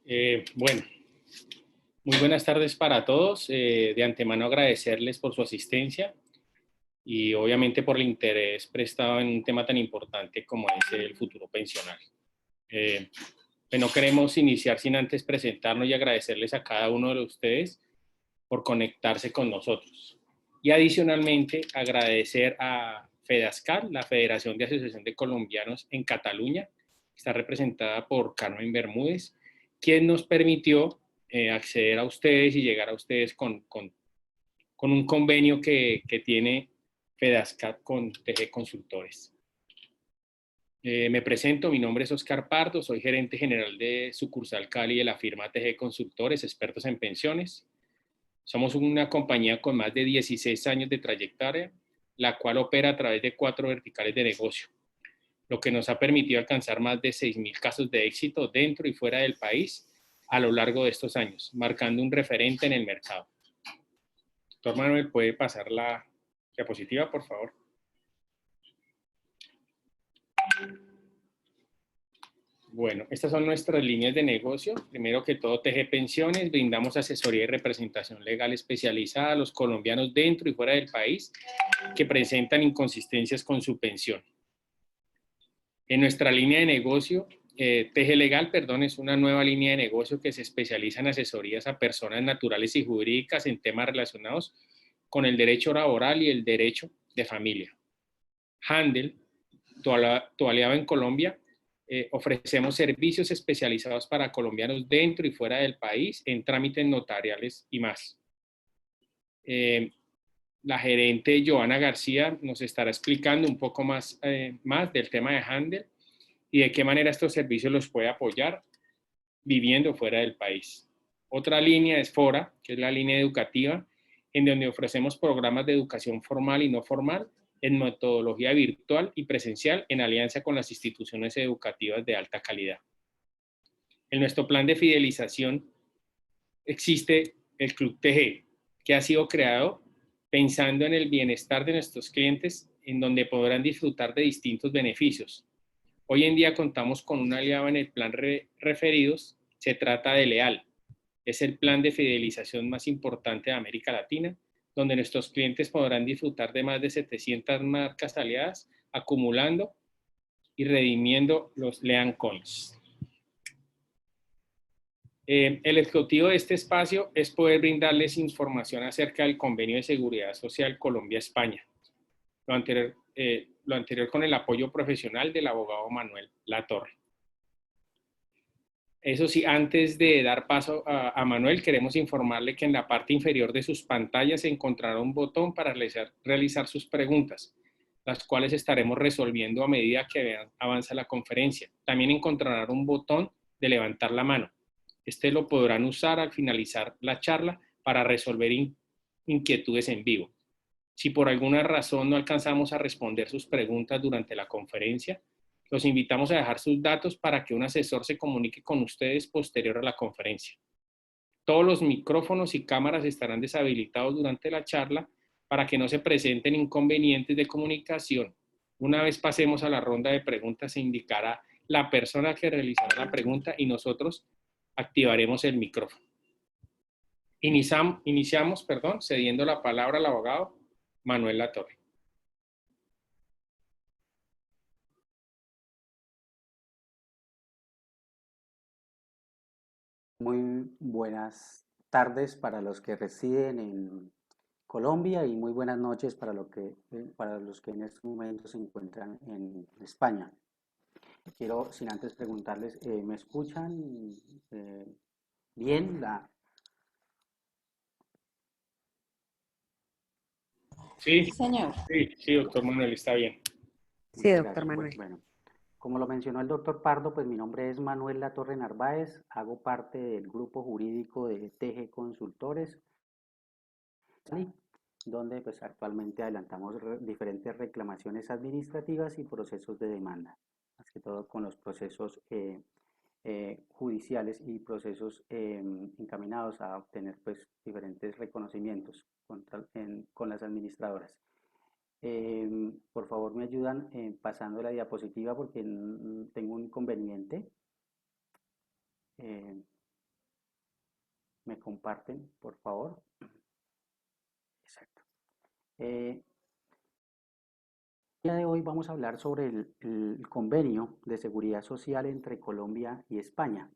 Bueno, muy buenas tardes para todos. De antemano agradecerles por su asistencia y obviamente por el interés prestado en un tema tan importante como es el futuro pensional. No queremos iniciar sin antes presentarnos y agradecerles a cada uno de ustedes por conectarse con nosotros. Y adicionalmente agradecer a FEDASCAL, la Federación de Asociación de Colombianos en Cataluña, que está representada por Carmen Bermúdez, quien nos permitió acceder a ustedes y llegar a ustedes con un convenio que tiene FEDASCAL con TG Consultores. Me presento, mi nombre es Oscar Pardo, soy gerente general de sucursal Cali de la firma TG Consultores, expertos en pensiones. Somos una compañía con más de 16 años de trayectoria, la cual opera a través de 4 verticales de negocio, lo que nos ha permitido alcanzar más de 6.000 casos de éxito dentro y fuera del país a lo largo de estos años, marcando un referente en el mercado. Doctor Manuel, ¿puede pasar la diapositiva, por favor? Bueno, estas son nuestras líneas de negocio. Primero que todo, TG Pensiones, brindamos asesoría y representación legal especializada a los colombianos dentro y fuera del país que presentan inconsistencias con su pensión. En nuestra línea de negocio, TG Legal, es una nueva línea de negocio que se especializa en asesorías a personas naturales y jurídicas en temas relacionados con el derecho laboral y el derecho de familia. Handel, tu aliado en Colombia, ofrecemos servicios especializados para colombianos dentro y fuera del país en trámites notariales y más. La gerente Joana García nos estará explicando un poco más del tema de Handel y de qué manera estos servicios los puede apoyar viviendo fuera del país. Otra línea es Fora, que es la línea educativa, en donde ofrecemos programas de educación formal y no formal en metodología virtual y presencial en alianza con las instituciones educativas de alta calidad. En nuestro plan de fidelización existe el Club TG, que ha sido creado pensando en el bienestar de nuestros clientes, en donde podrán disfrutar de distintos beneficios. Hoy en día contamos con un aliado en el plan referidos, se trata de Leal. Es el plan de fidelización más importante de América Latina, donde nuestros clientes podrán disfrutar de más de 700 marcas aliadas, acumulando y redimiendo los Lean Coins. El objetivo de este espacio es poder brindarles información acerca del Convenio de Seguridad Social Colombia-España. Lo anterior con el apoyo profesional del abogado Manuel Latorre. Eso sí, antes de dar paso a Manuel, queremos informarle que en la parte inferior de sus pantallas se encontrará un botón para realizar sus preguntas, las cuales estaremos resolviendo a medida que avanza la conferencia. También encontrarán un botón de levantar la mano. Este lo podrán usar al finalizar la charla para resolver inquietudes en vivo. Si por alguna razón no alcanzamos a responder sus preguntas durante la conferencia, los invitamos a dejar sus datos para que un asesor se comunique con ustedes posterior a la conferencia. Todos los micrófonos y cámaras estarán deshabilitados durante la charla para que no se presenten inconvenientes de comunicación. Una vez pasemos a la ronda de preguntas, se indicará la persona que realizará la pregunta y nosotros activaremos el micrófono. Iniciamos, cediendo la palabra al abogado Manuel Latorre. Muy buenas tardes para los que residen en Colombia y muy buenas noches para los que en este momento se encuentran en España. Quiero, sin antes preguntarles, ¿me escuchan bien? Sí, Señor. sí, doctor Manuel, está bien. Sí, Muchas doctor gracias. Manuel. Bueno, como lo mencionó el doctor Pardo, pues mi nombre es Manuel Latorre Narváez, hago parte del grupo jurídico de TG Consultores, donde pues actualmente adelantamos diferentes reclamaciones administrativas y procesos de demanda, más que todo con los procesos judiciales y procesos encaminados a obtener pues diferentes reconocimientos con las administradoras. Por favor me ayudan pasando la diapositiva porque tengo un inconveniente. me comparten, por favor. Exacto. El día de hoy vamos a hablar sobre el convenio de seguridad social entre Colombia y España.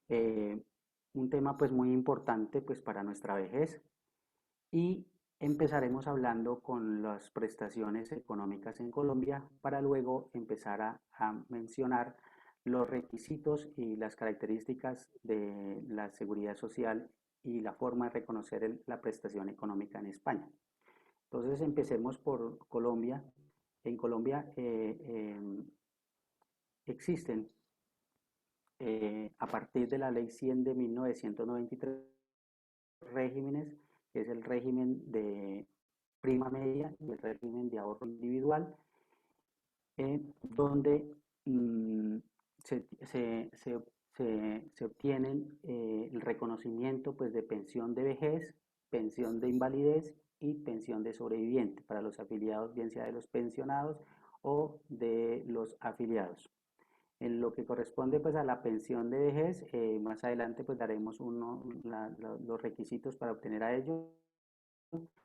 Eh, un tema pues muy importante pues para nuestra vejez, y empezaremos hablando con las prestaciones económicas en Colombia para luego empezar a mencionar los requisitos y las características de la seguridad social y la forma de reconocer la prestación económica en España. Entonces empecemos por Colombia. En Colombia existen a partir de la Ley 100 de 1993 regímenes, que es el régimen de prima media y el régimen de ahorro individual, donde se, se, se, se obtienen el reconocimiento pues, de pensión de vejez, pensión de invalidez y pensión de sobreviviente para los afiliados, bien sea de los pensionados o de los afiliados. En lo que corresponde pues a la pensión de vejez, más adelante pues daremos los requisitos para obtener a ello.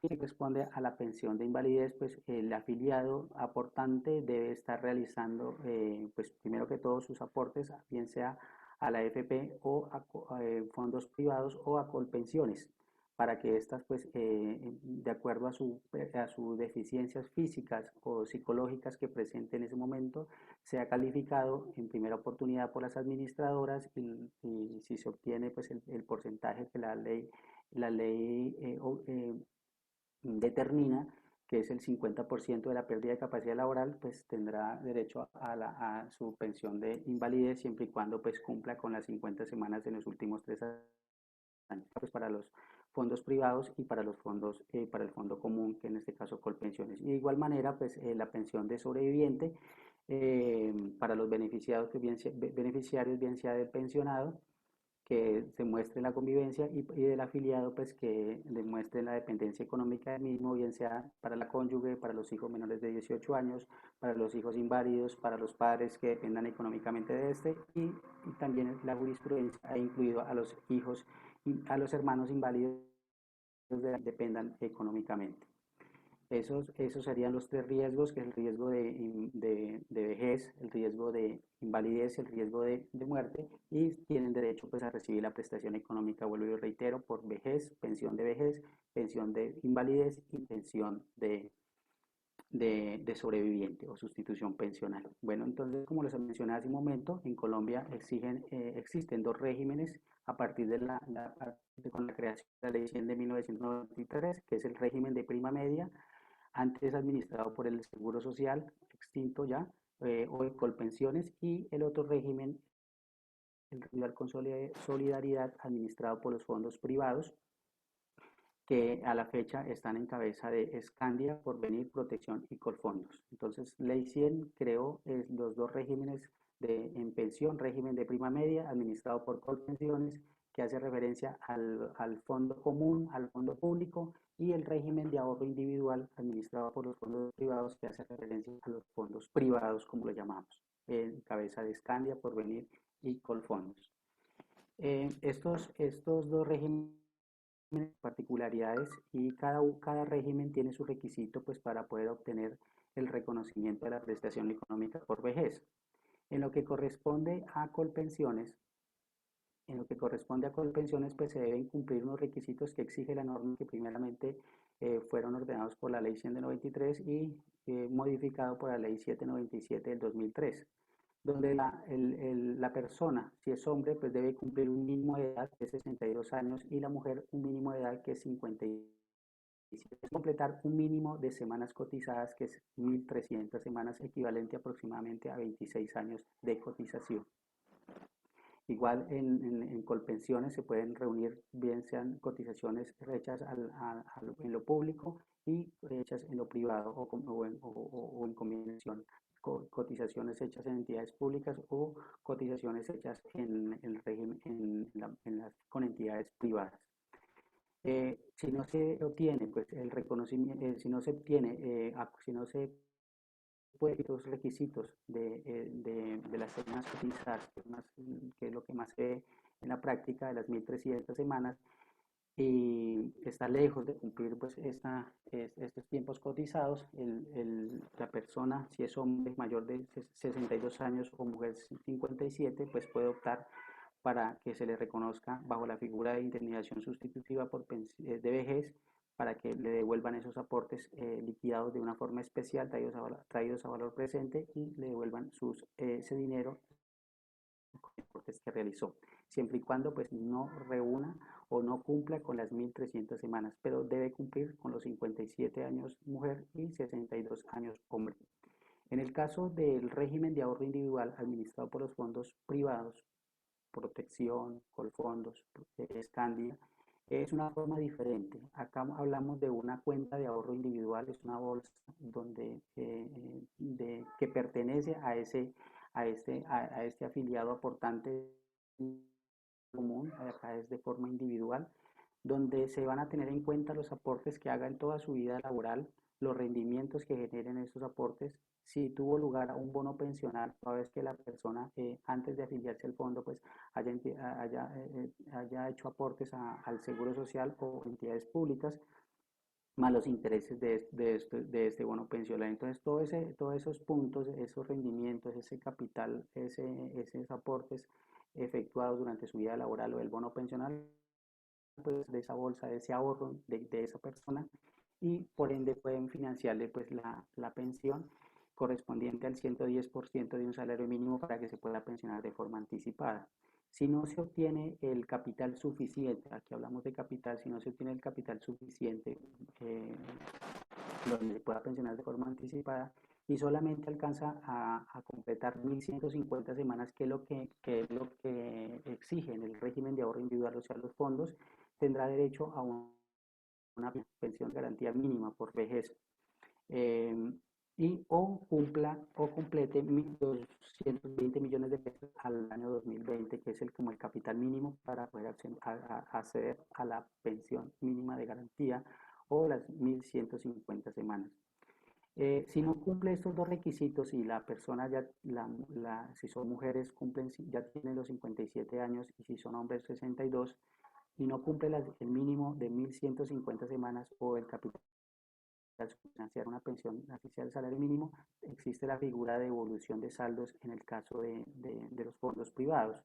Y que corresponde a la pensión de invalidez, pues el afiliado aportante debe estar realizando, pues primero que todo sus aportes, bien sea a la AFP o a fondos privados o a Colpensiones, para que estas, pues, de acuerdo a sus deficiencias físicas o psicológicas que presente en ese momento, sea calificado en primera oportunidad por las administradoras y si se obtiene, pues, el porcentaje que la ley determina, que es el 50% de la pérdida de capacidad laboral, pues tendrá derecho a su pensión de invalidez siempre y cuando pues cumpla con las 50 semanas en los últimos 3 años, pues para los fondos privados y para los fondos, para el fondo común, que en este caso Colpensiones. Y de igual manera, pues la pensión de sobreviviente para los beneficiados, beneficiarios, bien sea del pensionado, que se muestre la convivencia y del afiliado pues que demuestre la dependencia económica del mismo, bien sea para la cónyuge, para los hijos menores de 18 años, para los hijos inválidos, para los padres que dependan económicamente de este y también la jurisprudencia ha incluido a los hijos y a los hermanos inválidos que dependan económicamente. Esos serían los tres riesgos, que es el riesgo de vejez, el riesgo de invalidez, el riesgo de muerte, y tienen derecho pues, a recibir la prestación económica, vuelvo y reitero, por vejez, pensión de invalidez y pensión de sobreviviente o sustitución pensional. Bueno, entonces, como les mencioné hace un momento, en Colombia existen dos regímenes a partir con la creación de la Ley 100 de 1993, que es el régimen de prima media, antes administrado por el Seguro Social, extinto ya, hoy Colpensiones, y el otro régimen, el Rural con Solidaridad, administrado por los fondos privados, que a la fecha están en cabeza de Escandia, Porvenir, Protección y Colfondos. Entonces, Ley 100 creó los dos regímenes en pensión, régimen de prima media, administrado por Colpensiones, que hace referencia al fondo común, al fondo público, y el régimen de ahorro individual, administrado por los fondos privados, que hace referencia a los fondos privados, como lo llamamos, en cabeza de Escandia, Porvenir y Colfondos. Estos dos regímenes particularidades y cada régimen tiene su requisito pues, para poder obtener el reconocimiento de la prestación económica por vejez. En lo que corresponde a Colpensiones, pues se deben cumplir unos requisitos que exige la norma que primeramente fueron ordenados por la Ley 100 de 93 y modificado por la Ley 797 del 2003, donde la persona, si es hombre, pues debe cumplir un mínimo de edad que es 62 años y la mujer un mínimo de edad que es 57. Completar un mínimo de semanas cotizadas que es 1.300 semanas, equivalente aproximadamente a 26 años de cotización. Igual en Colpensiones se pueden reunir bien sean cotizaciones hechas en lo público y hechas en lo privado o en combinación, cotizaciones hechas en entidades públicas o cotizaciones hechas en el régimen con entidades privadas. Si no se obtiene pues el reconocimiento, si no se los requisitos de las semanas cotizadas, que es lo que más se ve en la práctica de las 1.300 semanas, y está lejos de cumplir pues estos tiempos cotizados. La persona, si es hombre mayor de 62 años o mujer 57, pues puede optar para que se le reconozca bajo la figura de indemnización sustitutiva de vejez, para que le devuelvan esos aportes liquidados de una forma especial, traídos a valor presente, y le devuelvan ese dinero que realizó, siempre y cuando pues no reúna o no cumpla con las 1.300 semanas, pero debe cumplir con los 57 años mujer y 62 años hombre. En el caso del régimen de ahorro individual administrado por los fondos privados, Protección, Colfondos, Scandia, es una forma diferente. Acá hablamos de una cuenta de ahorro individual, es una bolsa que pertenece a este afiliado aportante común, acá es de forma individual, donde se van a tener en cuenta los aportes que haga en toda su vida laboral, los rendimientos que generen esos aportes, si tuvo lugar un bono pensional, toda vez que la persona antes de afiliarse al fondo pues haya hecho aportes al Seguro Social o entidades públicas, más los intereses de este bono pensional. Entonces, todos esos puntos, esos rendimientos, ese capital, esos aportes efectuados durante su vida laboral o el bono pensional, pues de esa bolsa, de ese ahorro de esa persona, y por ende pueden financiarle pues la pensión correspondiente al 110% de un salario mínimo para que se pueda pensionar de forma anticipada. Si no se obtiene el capital suficiente, aquí hablamos de capital, si no se obtiene el capital suficiente donde se pueda pensionar de forma anticipada y solamente alcanza a completar 1.150 semanas, que es lo que exige en el régimen de ahorro individual, o sea, los fondos, tendrá derecho a una pensión de garantía mínima por vejez. O complete 1.220 millones de pesos al año 2020, que es como el capital mínimo para poder acceder a la pensión mínima de garantía o las 1.150 semanas. Si no cumple estos dos requisitos y la persona si son mujeres ya tienen los 57 años y si son hombres 62, y no cumple el mínimo de 1.150 semanas o el capital financiar una pensión, así sea el salario mínimo, existe la figura de evolución de saldos en el caso de los fondos privados,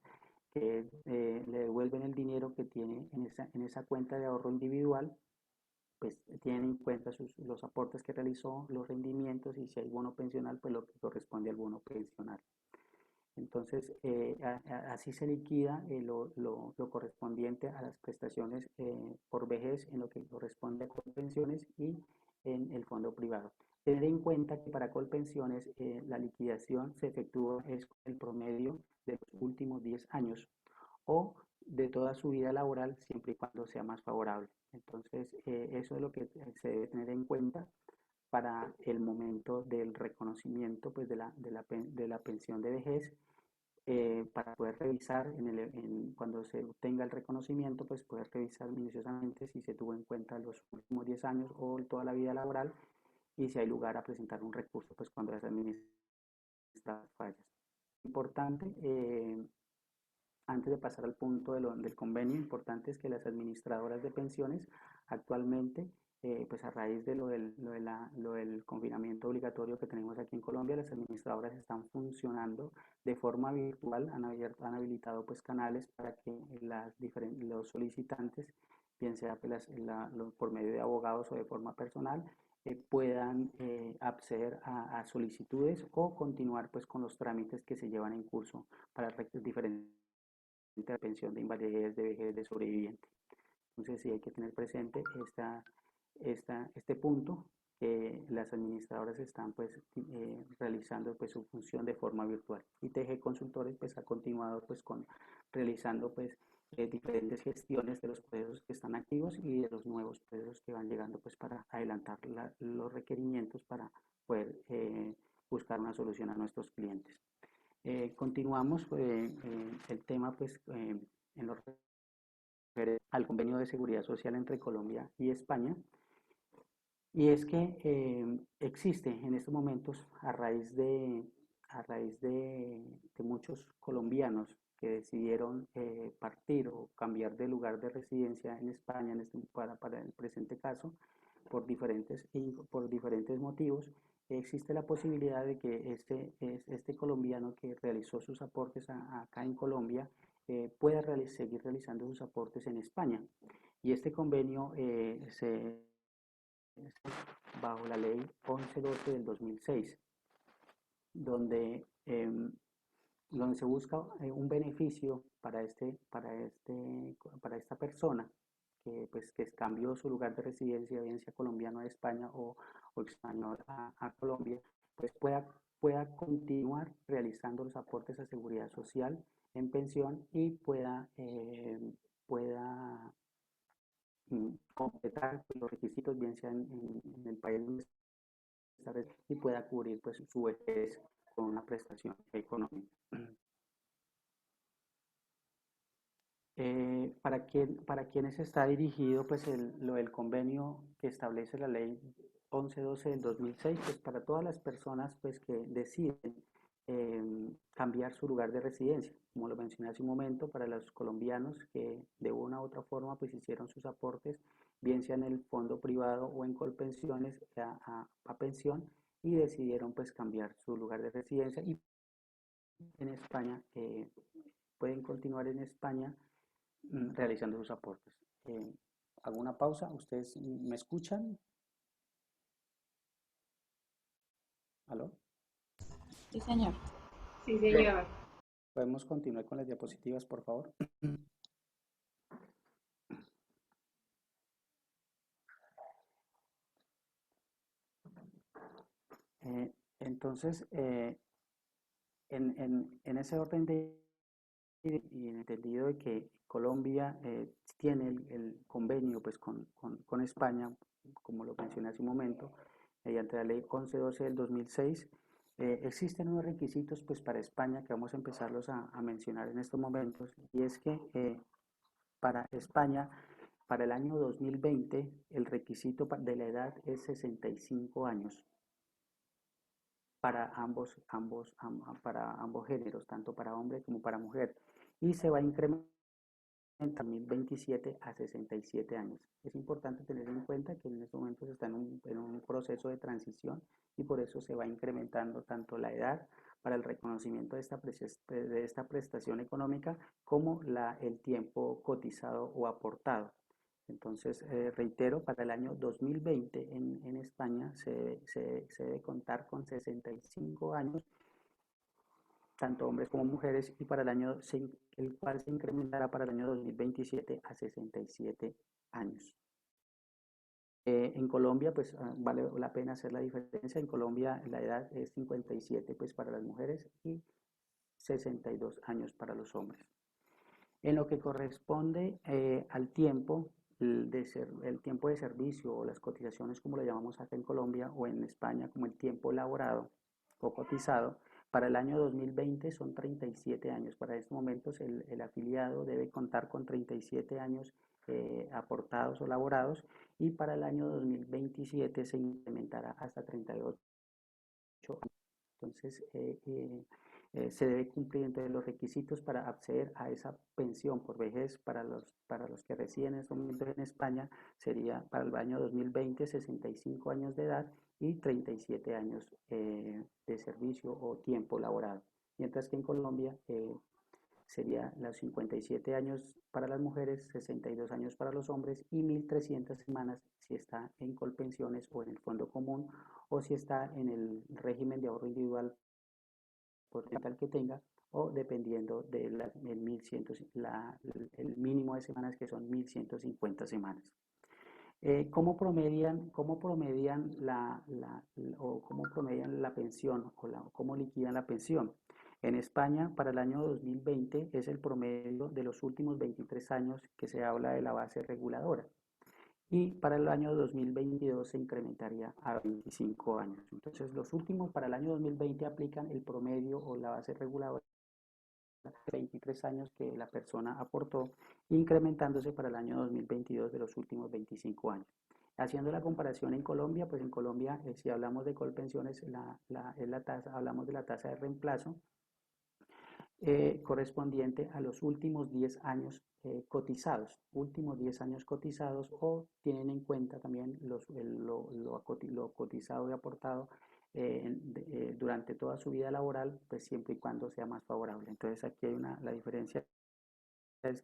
que le devuelven el dinero que tiene en esa cuenta de ahorro individual, pues tienen en cuenta los aportes que realizó, los rendimientos, y si hay bono pensional, pues lo que corresponde al bono pensional. Entonces, así se liquida lo correspondiente a las prestaciones por vejez en lo que corresponde a Colpensiones y en el fondo privado. Tener en cuenta que para Colpensiones la liquidación se efectúa es el promedio de los últimos 10 años o de toda su vida laboral, siempre y cuando sea más favorable. Entonces, eso es lo que se debe tener en cuenta para el momento del reconocimiento pues, de la pensión de vejez, para poder revisar cuando se obtenga el reconocimiento, pues poder revisar minuciosamente si se tuvo en cuenta los últimos 10 años o toda la vida laboral, y si hay lugar a presentar un recurso pues cuando las administradoras fallas. Importante, antes de pasar al punto del convenio, importante es que las administradoras de pensiones actualmente, pues a raíz de lo del confinamiento obligatorio que tenemos aquí en Colombia, las administradoras están funcionando de forma virtual, han habilitado pues canales para que los solicitantes, bien sea pues, por medio de abogados o de forma personal, puedan acceder a solicitudes o continuar pues con los trámites que se llevan en curso para diferentes de pensión de invalidez, de vejez, de sobreviviente. Entonces sí hay que tener presente este punto, que las administradoras están pues realizando pues su función de forma virtual, y TG Consultores pues ha continuado pues realizando pues diferentes gestiones de los procesos que están activos y de los nuevos procesos que van llegando pues para adelantar los requerimientos para poder buscar una solución a nuestros clientes. Continuamos el tema pues en lo referente al convenio de seguridad social entre Colombia y España. Y es que existe en estos momentos, de muchos colombianos que decidieron partir o cambiar de lugar de residencia en España para el presente caso, por diferentes motivos, existe la posibilidad de que este colombiano que realizó sus aportes acá en Colombia pueda seguir realizando sus aportes en España. Y este convenio bajo la ley 1112 del 2006, donde, donde se busca un beneficio para esta persona que, pues, que cambió su lugar de residencia, bien sea colombiano a España o español a Colombia, pues pueda continuar realizando los aportes a seguridad social en pensión y pueda completar los requisitos, bien sea en el país donde está y pueda cubrir pues, su vejez con una prestación económica. Para quienes está dirigido pues el convenio que establece la ley 1112 del 2006, pues para todas las personas pues que deciden cambiar su lugar de residencia, como lo mencioné hace un momento, para los colombianos que de una u otra forma pues hicieron sus aportes, bien sea en el fondo privado o en Colpensiones a pensión y decidieron pues cambiar su lugar de residencia y en España pueden continuar en España realizando sus aportes. Hago una pausa, ¿ustedes me escuchan? ¿Aló? Sí, señor. Sí, señor. ¿Podemos continuar con las diapositivas, por favor? Entonces, en ese orden y en el entendido de que Colombia tiene el convenio pues, con España, como lo mencioné hace un momento, mediante la ley 1112 del 2006, existen unos requisitos pues, para España que vamos a empezarlos a mencionar en estos momentos, y es que para España, para el año 2020, el requisito de la edad es 65 años para para ambos géneros, tanto para hombre como para mujer, y se va a incrementar en 2027 a 67 años. Es importante tener en cuenta que en estos momentos está en un proceso de transición y por eso se va incrementando tanto la edad para el reconocimiento de esta prestación económica como el tiempo cotizado o aportado. Entonces, reitero, para el año 2020 en España se debe contar con 65 años, tanto hombres como mujeres, y para el cual se incrementará para el año 2027 a 67 años. En Colombia, pues vale la pena hacer la diferencia. En Colombia la edad es 57 pues, para las mujeres y 62 años para los hombres. En lo que corresponde al tiempo, el tiempo de servicio o las cotizaciones como lo llamamos acá en Colombia o en España como el tiempo laborado o cotizado, para el año 2020 son 37 años. Para estos momentos el afiliado debe contar con 37 años aportados o laborados y para el año 2027 se incrementará hasta 38 años. Entonces, se debe cumplir entre los requisitos para acceder a esa pensión por vejez para los que residen en este momento en España. Sería para el año 2020 65 años de edad y 37 años de servicio o tiempo laborado. Mientras que en Colombia sería los 57 años para las mujeres, 62 años para los hombres y 1.300 semanas si está en Colpensiones o en el fondo común o si está en el régimen de ahorro individual por tal que tenga o dependiendo del el mínimo de semanas que son 1.150 semanas. ¿Cómo promedian la pensión o cómo liquidan la pensión? En España, para el año 2020 es el promedio de los últimos 23 años que se habla de la base reguladora. Y para el año 2022 se incrementaría a 25 años. Entonces, los últimos para el año 2020 aplican el promedio o la base reguladora de 23 años que la persona aportó, incrementándose para el año 2022 de los últimos 25 años. Haciendo la comparación en Colombia, pues en Colombia, si hablamos de Colpensiones, hablamos de la tasa de reemplazo correspondiente a los últimos 10 años cotizados, o tienen en cuenta también lo cotizado y aportado durante toda su vida laboral, pues siempre y cuando sea más favorable. Entonces aquí hay la diferencia.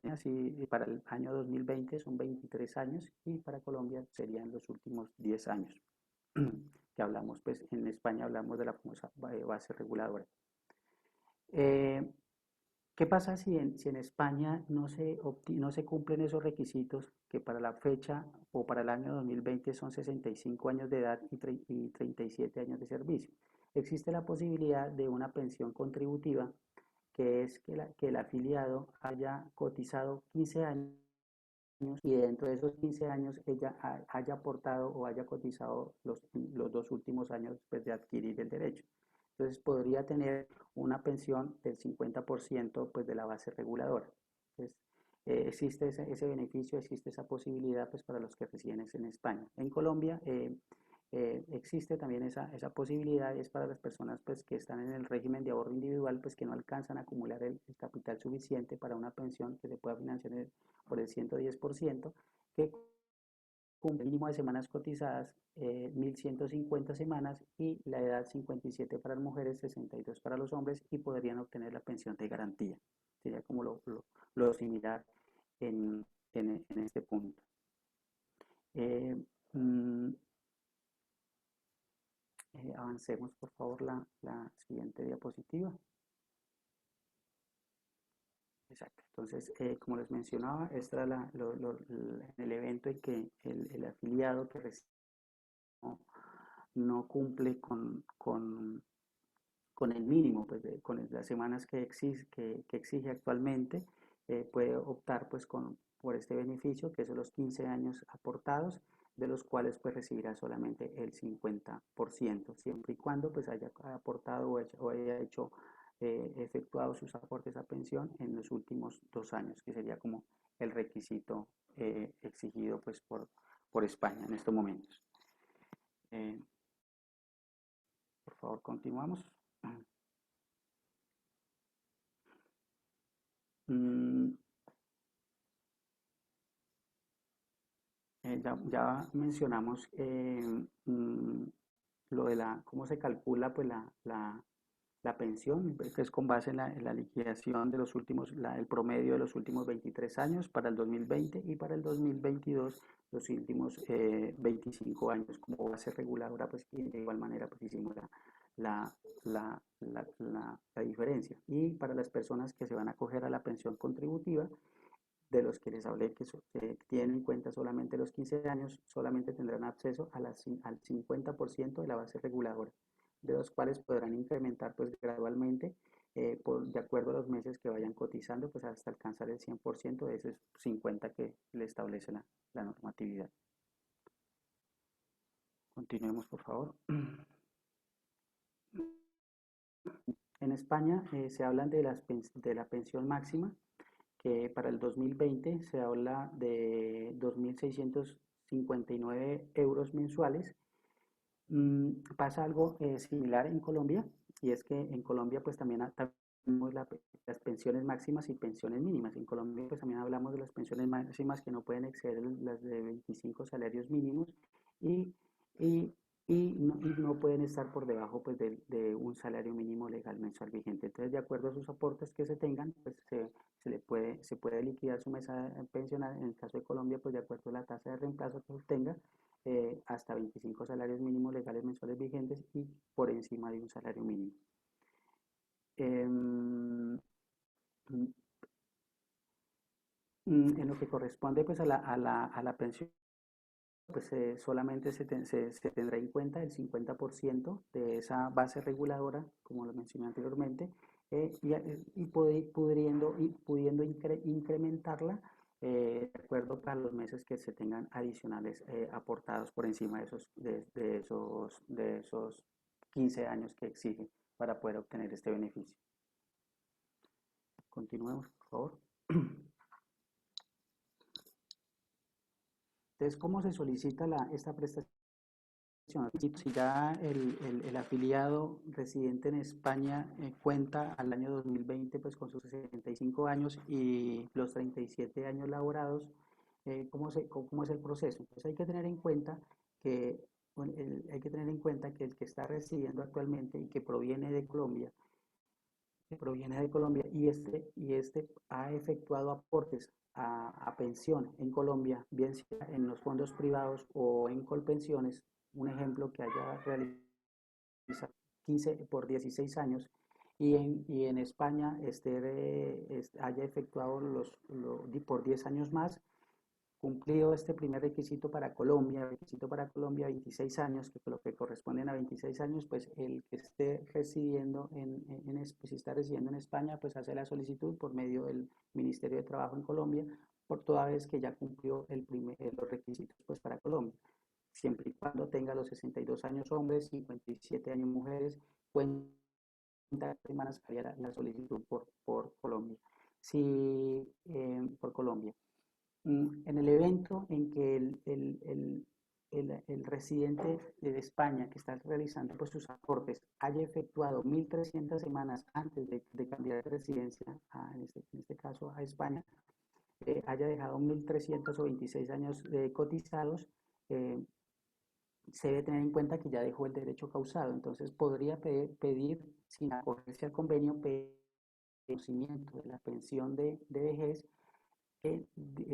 Así, para el año 2020 son 23 años y para Colombia serían los últimos 10 años. Que hablamos, pues en España hablamos de la famosa base reguladora. ¿Qué pasa si en España no se cumplen esos requisitos que para la fecha o para el año 2020 son 65 años de edad y 37 años de servicio? Existe la posibilidad de una pensión contributiva, que es que el afiliado haya cotizado 15 años y dentro de esos 15 años ella haya aportado o haya cotizado los 2 últimos años después de adquirir el derecho. Entonces podría tener una pensión del 50% pues, de la base reguladora. Entonces, existe ese beneficio, existe esa posibilidad pues, para los que residen en España. En Colombia existe también esa posibilidad, es para las personas pues, que están en el régimen de ahorro individual, pues que no alcanzan a acumular el capital suficiente para una pensión que se pueda financiar por el 110%, que cumple el mínimo de semanas cotizadas, 1.150 semanas, y la edad 57 para las mujeres, 62 para los hombres, y podrían obtener la pensión de garantía. Sería como lo similar en este punto. Avancemos, por favor, la siguiente diapositiva. Exacto. Entonces, como les mencionaba, este era el evento en que el afiliado que no cumple con el mínimo, pues, con las semanas que exige actualmente, puede optar pues, por este beneficio, que son los 15 años aportados, de los cuales pues, recibirá solamente el 50%, siempre y cuando pues, haya aportado o haya efectuado sus aportes a pensión en los últimos 2 años, que sería como el requisito exigido pues, por España en estos momentos. Por favor, continuamos. Ya mencionamos lo de cómo se calcula pues, la pensión, que es con base en la liquidación de los últimos, el promedio de los últimos 23 años para el 2020 y para el 2022 los últimos 25 años como base reguladora, pues y de igual manera pues hicimos la diferencia. Y para las personas que se van a acoger a la pensión contributiva, de los que les hablé que tienen en cuenta solamente los 15 años, solamente tendrán acceso al 50% de la base reguladora, de los cuales podrán incrementar pues gradualmente de acuerdo a los meses que vayan cotizando, pues hasta alcanzar el 100% de esos 50 que le establece la normatividad. Continuemos, por favor. En España se hablan de la pensión máxima, que para el 2020 se habla de 2.659 euros mensuales. Pasa algo similar en Colombia, y es que en Colombia pues también tenemos las pensiones máximas y pensiones mínimas. En Colombia pues también hablamos de las pensiones máximas que no pueden exceder las de 25 salarios mínimos y no pueden estar por debajo pues, de un salario mínimo legal mensual vigente. Entonces, de acuerdo a sus aportes que se tengan, pues se puede liquidar su mesa pensional. En el caso de Colombia, pues de acuerdo a la tasa de reemplazo que obtenga, hasta 25 salarios mínimos legales mensuales vigentes y por encima de un salario mínimo. En lo que corresponde pues, a la pensión, pues solamente se tendrá en cuenta el 50% de esa base reguladora, como lo mencioné anteriormente, pudiendo incrementarla de acuerdo a los meses que se tengan adicionales aportados por encima de esos 15 años que exige para poder obtener este beneficio. Continuemos, por favor. Entonces, ¿cómo se solicita esta prestación? Si ya el afiliado residente en España cuenta al año 2020 pues con sus 65 años y los 37 años laborados, ¿cómo es el proceso? Pues hay que tener en cuenta que el que está residiendo actualmente y que proviene de Colombia, y este ha efectuado aportes a pensión en Colombia, bien sea en los fondos privados o en Colpensiones, un ejemplo que haya realizado 15 por 16 años y en España haya efectuado por 10 años más, cumplido este primer requisito para Colombia, 26 años, que lo que corresponden a 26 años, pues el que esté residiendo si está residiendo en España, pues hace la solicitud por medio del Ministerio de Trabajo en Colombia, por toda vez que ya cumplió los requisitos pues para Colombia, siempre y cuando tenga los 62 años hombres, 57 años mujeres, cuenta semanas que haría la solicitud por Colombia. Si por Colombia. En el evento en que el residente de España que está realizando pues, sus aportes haya efectuado 1.300 semanas antes de cambiar de residencia, en este caso a España, haya dejado 1.300 o 26 años cotizados, se debe tener en cuenta que ya dejó el derecho causado. Entonces podría pedir, sin acogerse al convenio, conocimiento de la pensión de vejez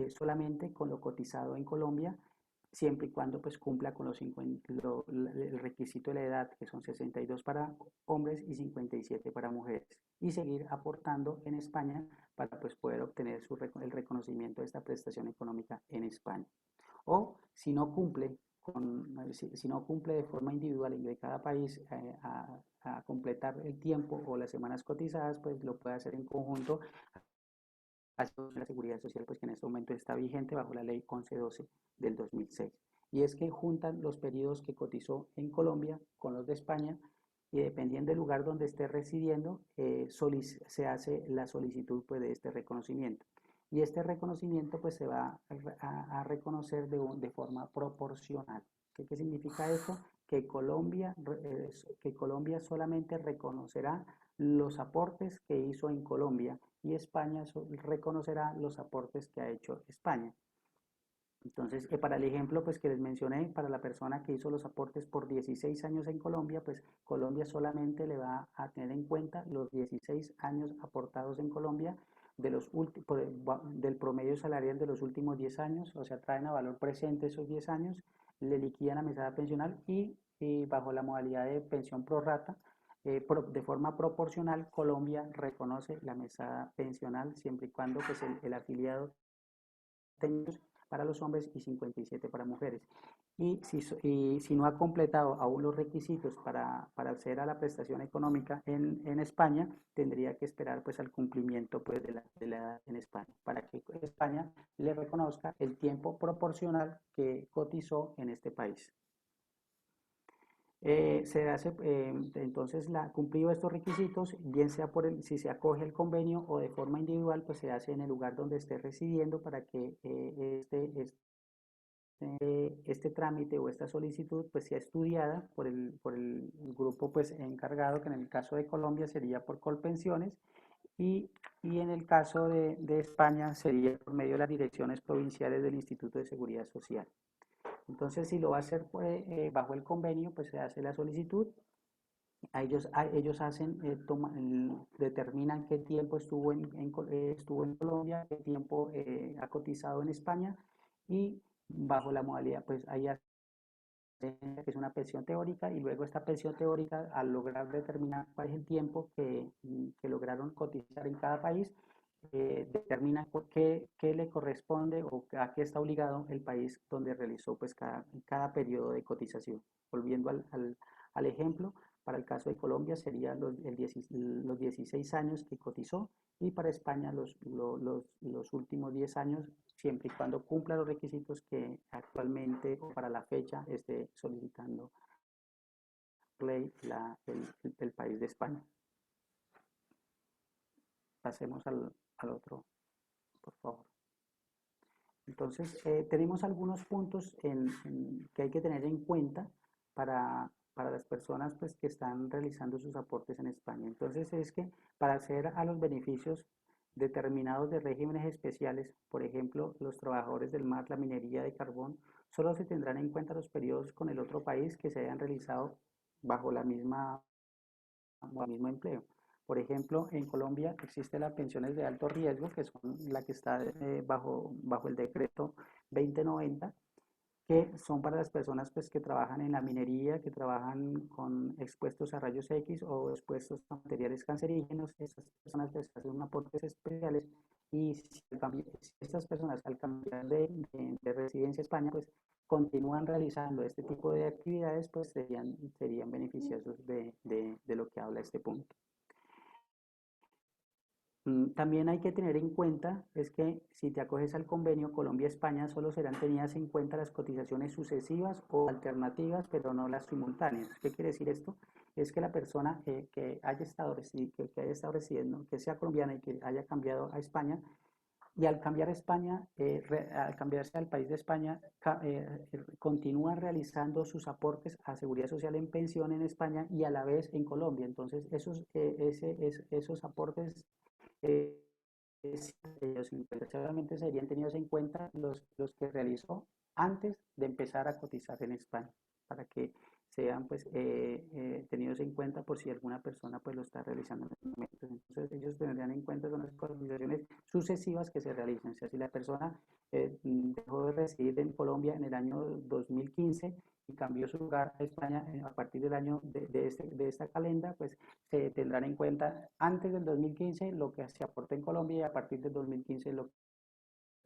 solamente con lo cotizado en Colombia, siempre y cuando pues cumpla con el requisito de la edad, que son 62 para hombres y 57 para mujeres, y seguir aportando en España para pues poder obtener el reconocimiento de esta prestación económica en España. O si no cumple si no cumple de forma individual y de cada país a completar el tiempo o las semanas cotizadas, pues lo puede hacer en conjunto a la Seguridad Social, pues que en este momento está vigente bajo la ley 1112 del 2006. Y es que juntan los periodos que cotizó en Colombia con los de España y dependiendo del lugar donde esté residiendo, se hace la solicitud pues, de este reconocimiento. Y este reconocimiento pues se va a reconocer de forma proporcional. ¿Qué significa esto? Que Colombia solamente reconocerá los aportes que hizo en Colombia y España reconocerá los aportes que ha hecho España. Entonces, para el ejemplo pues, que les mencioné, para la persona que hizo los aportes por 16 años en Colombia, pues Colombia solamente le va a tener en cuenta los 16 años aportados en Colombia del promedio salarial de los últimos 10 años, o sea, traen a valor presente esos 10 años, le liquidan la mesada pensional y bajo la modalidad de pensión pro rata, de forma proporcional, Colombia reconoce la mesada pensional siempre y cuando pues, el afiliado tenga para los hombres y 57 para mujeres. Y si no ha completado aún los requisitos para acceder a la prestación económica en España, tendría que esperar pues al cumplimiento pues, de la edad en España, para que España le reconozca el tiempo proporcional que cotizó en este país. Se hace entonces cumplido estos requisitos, bien sea si se acoge el convenio o de forma individual, pues se hace en el lugar donde esté residiendo para que este trámite o esta solicitud pues sea estudiada por el grupo pues encargado, que en el caso de Colombia sería por Colpensiones y en el caso de España sería por medio de las direcciones provinciales del Instituto de Seguridad Social. Entonces, si lo va a hacer bajo el convenio, pues se hace la solicitud. Ellos determinan qué tiempo estuvo en Colombia, qué tiempo ha cotizado en España y bajo la modalidad, pues ahí que es una pensión teórica y luego esta pensión teórica, al lograr determinar cuál es el tiempo que lograron cotizar en cada país, determina qué le corresponde o a qué está obligado el país donde realizó pues cada periodo de cotización. Volviendo al ejemplo, para el caso de Colombia serían los 16 años que cotizó y para España los últimos 10 años, siempre y cuando cumpla los requisitos que actualmente o para la fecha esté solicitando ley el país de España. Pasemos al otro, por favor. Entonces, Entonces, tenemos algunos puntos que hay que tener en cuenta para las personas pues, que están realizando sus aportes en España. Entonces, es que para acceder a los beneficios determinados de regímenes especiales, por ejemplo, los trabajadores del mar, la minería de carbón, solo se tendrán en cuenta los periodos con el otro país que se hayan realizado bajo el mismo empleo. Por ejemplo, en Colombia existen las pensiones de alto riesgo, que son la que está bajo el decreto 2090, que son para las personas pues, que trabajan en la minería, que trabajan expuestos a rayos X o expuestos a materiales cancerígenos. Estas personas pues, hacen aportes especiales y si estas personas al cambiar de residencia a España, pues continúan realizando este tipo de actividades, pues serían beneficiosos de lo que habla este punto. También hay que tener en cuenta es que si te acoges al convenio Colombia-España solo serán tenidas en cuenta las cotizaciones sucesivas o alternativas, pero no las simultáneas. ¿Qué quiere decir esto? Es que la persona que haya estado residiendo, que sea colombiana y que haya cambiado a España, y al cambiar a España, al cambiarse al país de España, continúa realizando sus aportes a seguridad social en pensión en España y a la vez en Colombia. Entonces, esos aportes seguramente serían tenidos en cuenta los que realizó antes de empezar a cotizar en España, para que sean pues tenidos en cuenta por si alguna persona pues lo está realizando en estos momentos. Entonces ellos tendrían en cuenta son las cotizaciones sucesivas que se realicen. O sea, si la persona dejó de residir en Colombia en el año 2015 y cambió su lugar a España a partir del año de esta calenda, pues se tendrán en cuenta antes del 2015 lo que se aporta en Colombia y a partir del 2015 lo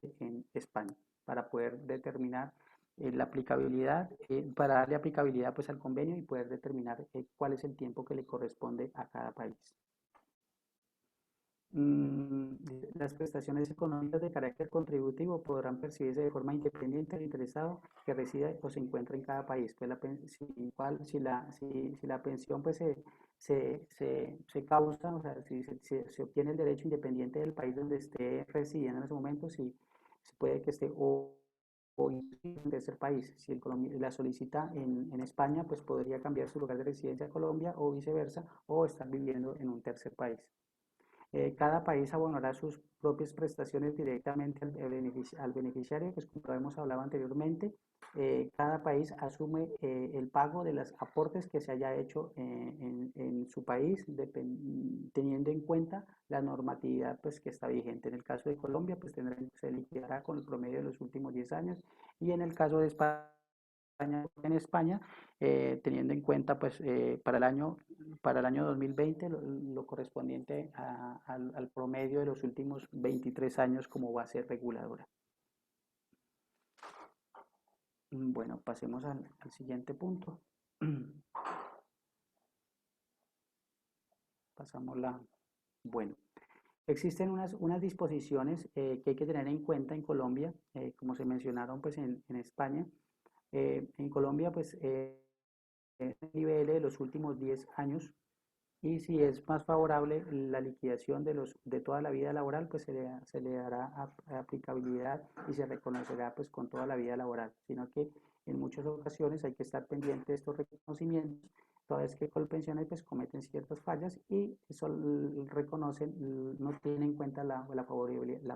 que en España, para poder determinar la aplicabilidad, para darle aplicabilidad pues al convenio y poder determinar cuál es el tiempo que le corresponde a cada país. Las prestaciones económicas de carácter contributivo podrán percibirse de forma independiente del interesado que resida o se encuentra en cada país. Pues si la pensión pues se causa, o sea, si se obtiene el derecho independiente del país donde esté residiendo en ese momento, si puede que esté o en un tercer país. Si la solicita en España, pues podría cambiar su lugar de residencia a Colombia o viceversa, o estar viviendo en un tercer país. Cada país abonará sus propias prestaciones directamente al beneficiario, pues como lo hemos hablado anteriormente. Cada país asume el pago de los aportes que se haya hecho en su país, teniendo en cuenta la normatividad pues, que está vigente. En el caso de Colombia, pues se liquidará con el promedio de los últimos 10 años, y en el caso de España, teniendo en cuenta pues, para el año 2020 lo correspondiente al promedio de los últimos 23 años como base reguladora. Bueno, pasemos al siguiente punto. Bueno, existen unas disposiciones que hay que tener en cuenta en Colombia, como se mencionaron pues en España. En Colombia, pues, el nivel de los últimos 10 años, y si es más favorable la liquidación de toda la vida laboral, pues se le dará aplicabilidad y se reconocerá pues con toda la vida laboral, sino que en muchas ocasiones hay que estar pendiente de estos reconocimientos, toda vez que Colpensiones pues cometen ciertas fallas y eso reconocen, no tienen en cuenta la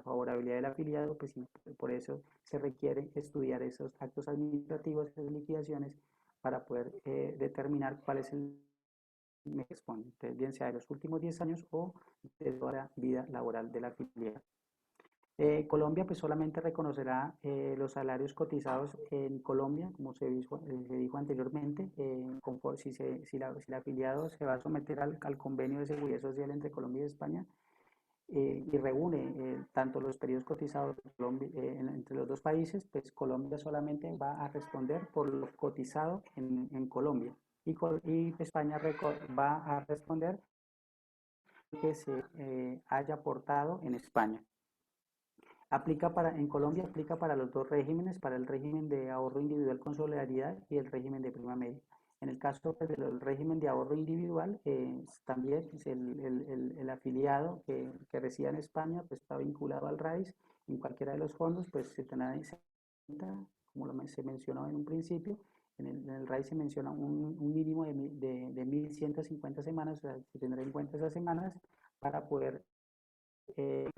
favorabilidad del afiliado, pues por eso se requiere estudiar esos actos administrativos, esas liquidaciones, para poder determinar cuál es el me responde, entonces, bien sea de los últimos 10 años o de toda la vida laboral de la afiliado. Colombia pues solamente reconocerá los salarios cotizados en Colombia, como se dijo anteriormente, si el afiliado se va a someter al convenio de seguridad social entre Colombia y España, y reúne tanto los periodos cotizados entre los dos países, pues Colombia solamente va a responder por lo cotizado en Colombia, y España va a responder que se haya aportado en España. En Colombia aplica para los dos regímenes, para el régimen de ahorro individual con solidaridad y el régimen de prima media. En el caso pues, del régimen de ahorro individual, también pues, el afiliado que resida en España pues, está vinculado al RAIS. En cualquiera de los fondos, pues se tendrá en cuenta, como se mencionó en un principio, en el RAIS se menciona un mínimo de 1.150 semanas, o sea, se tendrá en cuenta esas semanas para poder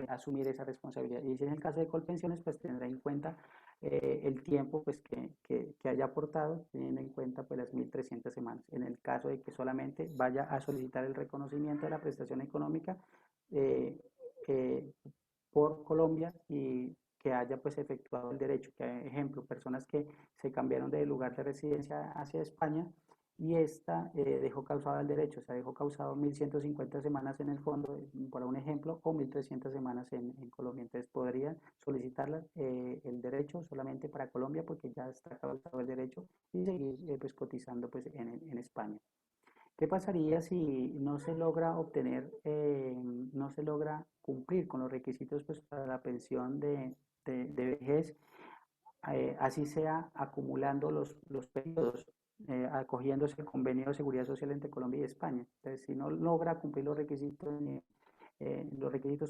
asumir esa responsabilidad. Y si en el caso de Colpensiones, pues tendrá en cuenta el tiempo pues, que haya aportado, teniendo en cuenta pues, las 1.300 semanas. En el caso de que solamente vaya a solicitar el reconocimiento de la prestación económica eh, eh, por Colombia y que haya pues efectuado el derecho. Que, ejemplo, personas que se cambiaron de lugar de residencia hacia España y esta dejó causado el derecho, o sea, dejó causado 1.150 semanas en el fondo, por un ejemplo, o 1.300 semanas en Colombia. Entonces podrían solicitar el derecho solamente para Colombia porque ya está causado el derecho y seguir pues, cotizando pues, en España. ¿Qué pasaría si no se logra obtener, no se logra cumplir con los requisitos pues, para la pensión de vejez? Así sea acumulando los periodos, acogiéndose al convenio de seguridad social entre Colombia y España. Entonces, si no logra cumplir los requisitos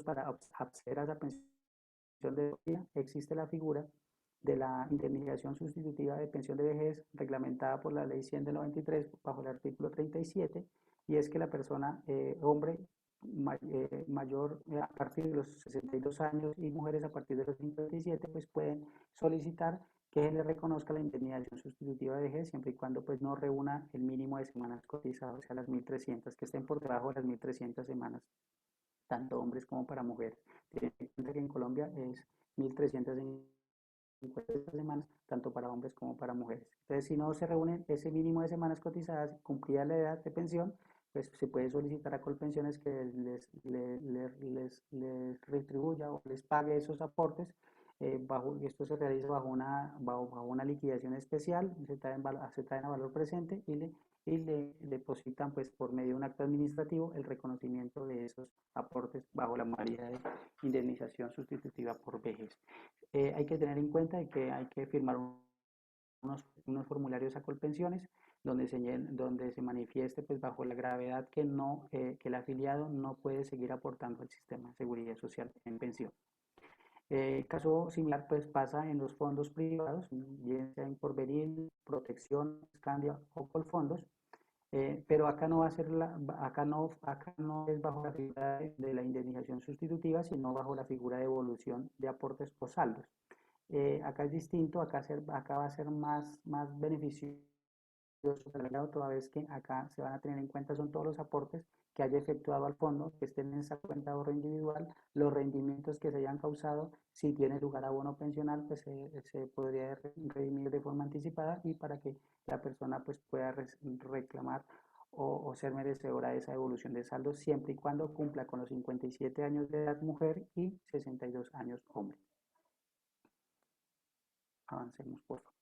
para acceder a esa pensión de vejez, existe la figura de la indemnización sustitutiva de pensión de vejez reglamentada por la ley 100 del 93 bajo el artículo 37, y es que la persona, hombre mayor a partir de los 62 años y mujeres a partir de los 57, pues pueden solicitar que se le reconozca la indemnización sustitutiva de vejez siempre y cuando pues no reúna el mínimo de semanas cotizadas, o sea, las 1.300, que estén por debajo de las 1.300 semanas, tanto hombres como para mujeres. Tienen en cuenta que en Colombia es 1.350 semanas, tanto para hombres como para mujeres. Entonces, si no se reúne ese mínimo de semanas cotizadas, cumplida la edad de pensión, pues se puede solicitar a Colpensiones que les retribuya o les pague esos aportes. Esto se realiza bajo una liquidación especial, se traen a valor presente y le depositan pues, por medio de un acto administrativo el reconocimiento de esos aportes bajo la modalidad de indemnización sustitutiva por vejez. Hay que tener en cuenta que hay que firmar unos formularios a Colpensiones donde se manifieste pues, bajo la gravedad que el afiliado no puede seguir aportando al sistema de seguridad social en pensión. Caso similar pues pasa en los fondos privados, bien sea en Porvenir, Protección, Scandia o Colfondos, pero acá no va a ser acá no es bajo la figura de la indemnización sustitutiva, sino bajo la figura de evolución de aportes o saldos. Acá es distinto, acá va a ser más beneficioso toda vez que acá se van a tener en cuenta son todos los aportes que haya efectuado al fondo, que estén en esa cuenta de ahorro individual, los rendimientos que se hayan causado, si tiene lugar abono pensional, pues se podría redimir de forma anticipada y para que la persona pues pueda reclamar o ser merecedora de esa evolución de saldo siempre y cuando cumpla con los 57 años de edad mujer y 62 años hombre. Avancemos, por favor.